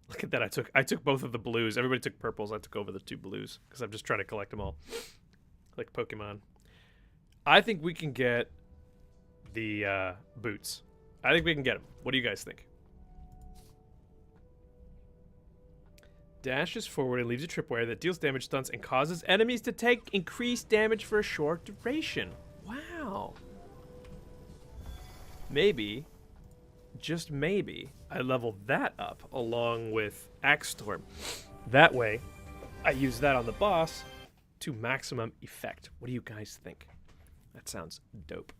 Speaker 1: Look at that. I took both of the blues. Everybody took purples. I took over the two blues because I'm just trying to collect them all. Like Pokemon. I think we can get the boots. I think we can get them. What do you guys think? Dashes forward and leaves a tripwire that deals damage, stunts, and causes enemies to take increased damage for a short duration. Wow. Maybe, just maybe, I level that up along with Axe Storm. That way, I use that on the boss to maximum effect. What do you guys think? That sounds dope.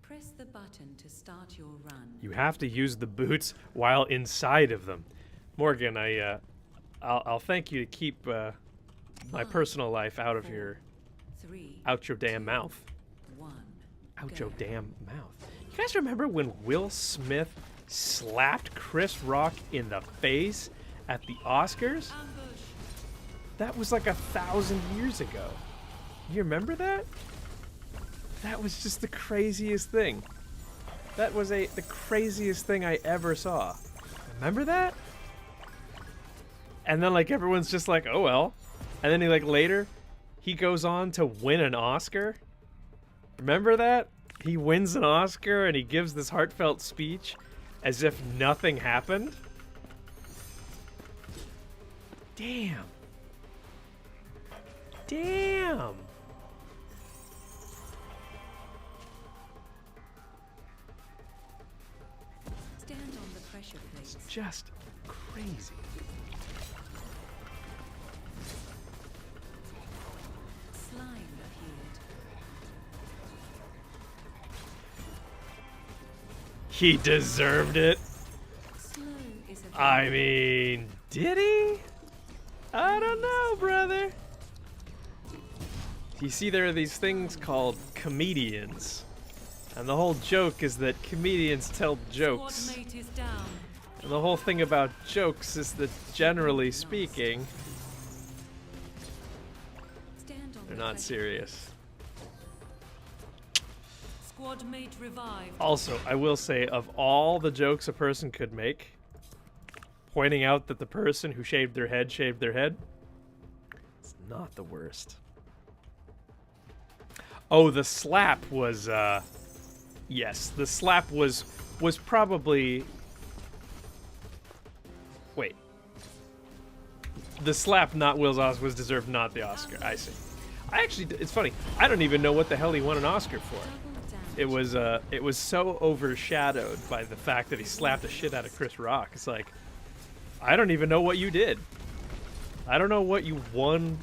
Speaker 2: Press the button to start your run.
Speaker 1: You have to use the boots while inside of them. Morgan, I I'll thank you to keep my personal life out of your out your damn mouth. Out your damn mouth. You guys remember when Will Smith slapped Chris Rock in the face at the Oscars? That was like 1,000 years ago. You remember that? That was just the craziest thing. That was the craziest thing I ever saw. Remember that? And then like everyone's just like, oh well. And then later, he goes on to win an Oscar. Remember that? He wins an Oscar and he gives this heartfelt speech as if nothing happened. Damn. Damn.
Speaker 2: Stand on the pressure plate.
Speaker 1: It's just crazy.
Speaker 2: Slime appeared.
Speaker 1: He deserved it.
Speaker 2: Slow is a
Speaker 1: I mean, did he? I don't know, brother. You see, there are these things called comedians. And the whole joke is that comedians tell jokes.
Speaker 2: Squad mate is down.
Speaker 1: And the whole thing about jokes is that, generally speaking,
Speaker 2: Stand on
Speaker 1: they're
Speaker 2: the
Speaker 1: not
Speaker 2: pressure.
Speaker 1: serious.
Speaker 2: Squad mate revived.
Speaker 1: Also, I will say, of all the jokes a person could make, pointing out that the person who shaved their head, it's not the worst. Oh, the slap was, yes, the slap was probably... Wait. The slap, not Will's Oscar, was deserved, not the Oscar. I see. I actually, it's funny, I don't even know what the hell he won an Oscar for.
Speaker 2: Double damage.
Speaker 1: It was so overshadowed by the fact that he slapped the shit out of Chris Rock. It's like, I don't even know what you did. I don't know what you won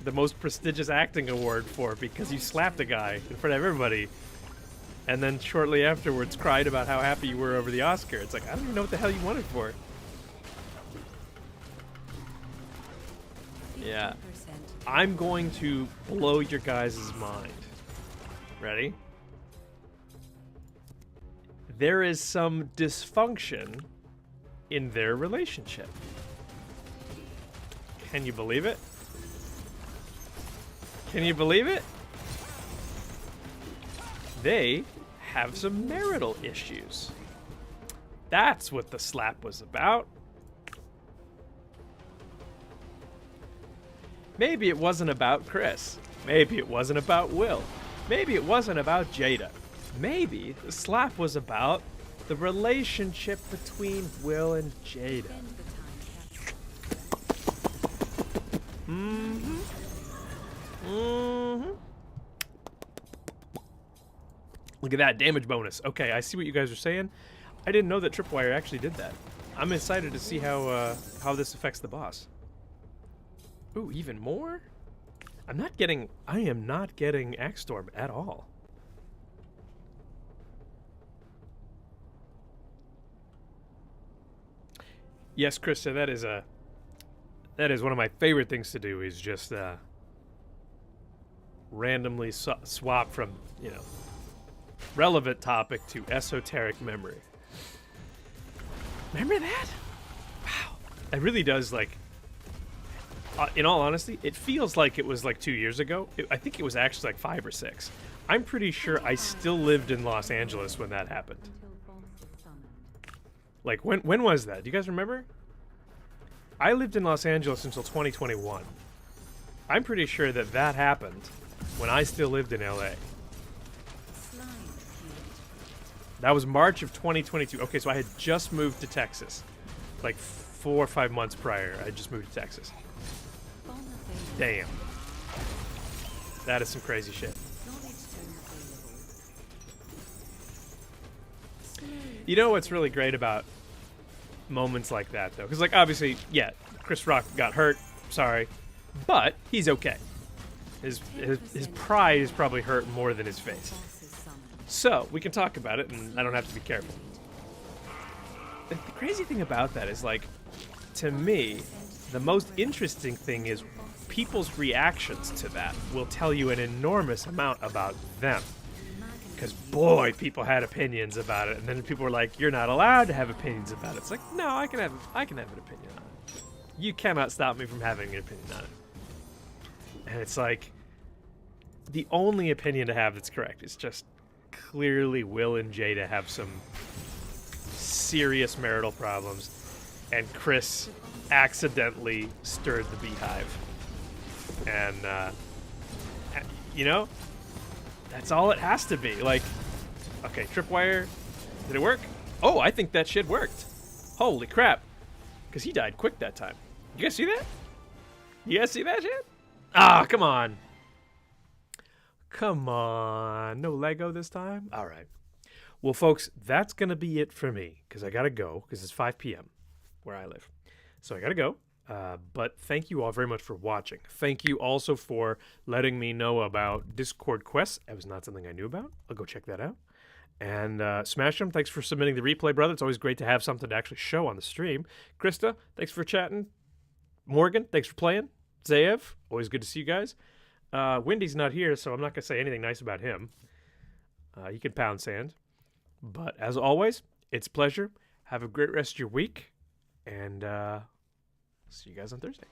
Speaker 1: the most prestigious acting award for because you slapped a guy in front of everybody and then shortly afterwards cried about how happy you were over the Oscar. It's like, I don't even know what the hell you won it for. Yeah.
Speaker 2: 50%.
Speaker 1: I'm going to blow your guys' mind. Ready? There is some dysfunction in their relationship. Can you believe it? Can you believe it? They have some marital issues. That's what the slap was about. Maybe it wasn't about Chris. Maybe it wasn't about Will. Maybe it wasn't about Jada. Maybe the slap was about the relationship between Will and Jada.
Speaker 2: Spend the time capturing.
Speaker 1: Look at that damage bonus. Okay, I see what you guys are saying. I didn't know that Tripwire actually did that. I'm excited to see how this affects the boss. Ooh, even more? I am not getting Axstorm at all. Yes, Krista, that is one of my favorite things to do, is just randomly swap from, relevant topic to esoteric memory. Remember that? Wow. It really does, in all honesty, it feels like it was 2 years ago. I think it was actually 5 or 6. I'm pretty sure I still lived in Los Angeles when that happened.
Speaker 2: Until boss is summoned.
Speaker 1: When was that? Do you guys remember? I lived in Los Angeles until 2021. I'm pretty sure that happened when I still lived in LA.
Speaker 2: Slime appeared.
Speaker 1: That was March of 2022. Okay, so I had just moved to Texas. 4 or 5 months prior, I just moved to Texas.
Speaker 2: Bomb available.
Speaker 1: Damn. That is some crazy shit.
Speaker 2: Knowledge stone available. Slow
Speaker 1: You know what's really great about moments like that, though? Because, obviously, yeah, Chris Rock got hurt. Sorry. But he's okay. His pride is probably hurt more than his face.
Speaker 2: boss is summoned.
Speaker 1: So, we can talk about it, and I don't have to be careful. The crazy thing about that is, to me, the most interesting thing is people's reactions to that will tell you an enormous amount about them. Because, boy, people had opinions about it, and then people were like, you're not allowed to have opinions about it. It's like, no, I can have an opinion on it. You cannot stop me from having an opinion on it. And it's like, the only opinion to have that's correct is just clearly Will and Jada have some serious marital problems, and Chris accidentally stirred the beehive. And, you know, that's all it has to be. Like, okay, tripwire, did it work? Oh, I think that shit worked. Holy crap. Because he died quick that time. You guys see that? You guys see that shit? Ah, come on. Come on. No Lego this time? All right. Well, folks, that's going to be it for me because I got to go because it's 5 p.m. where I live. So I got to go. But thank you all very much for watching. Thank you also for letting me know about Discord quests. That was not something I knew about. I'll go check that out. And Smash'em, thanks for submitting the replay, brother. It's always great to have something to actually show on the stream. Krista, thanks for chatting. Morgan, thanks for playing. Zayev, always good to see you guys. Wendy's not here, so I'm not going to say anything nice about him. He can pound sand. But as always, it's a pleasure. Have a great rest of your week. And see you guys on Thursday.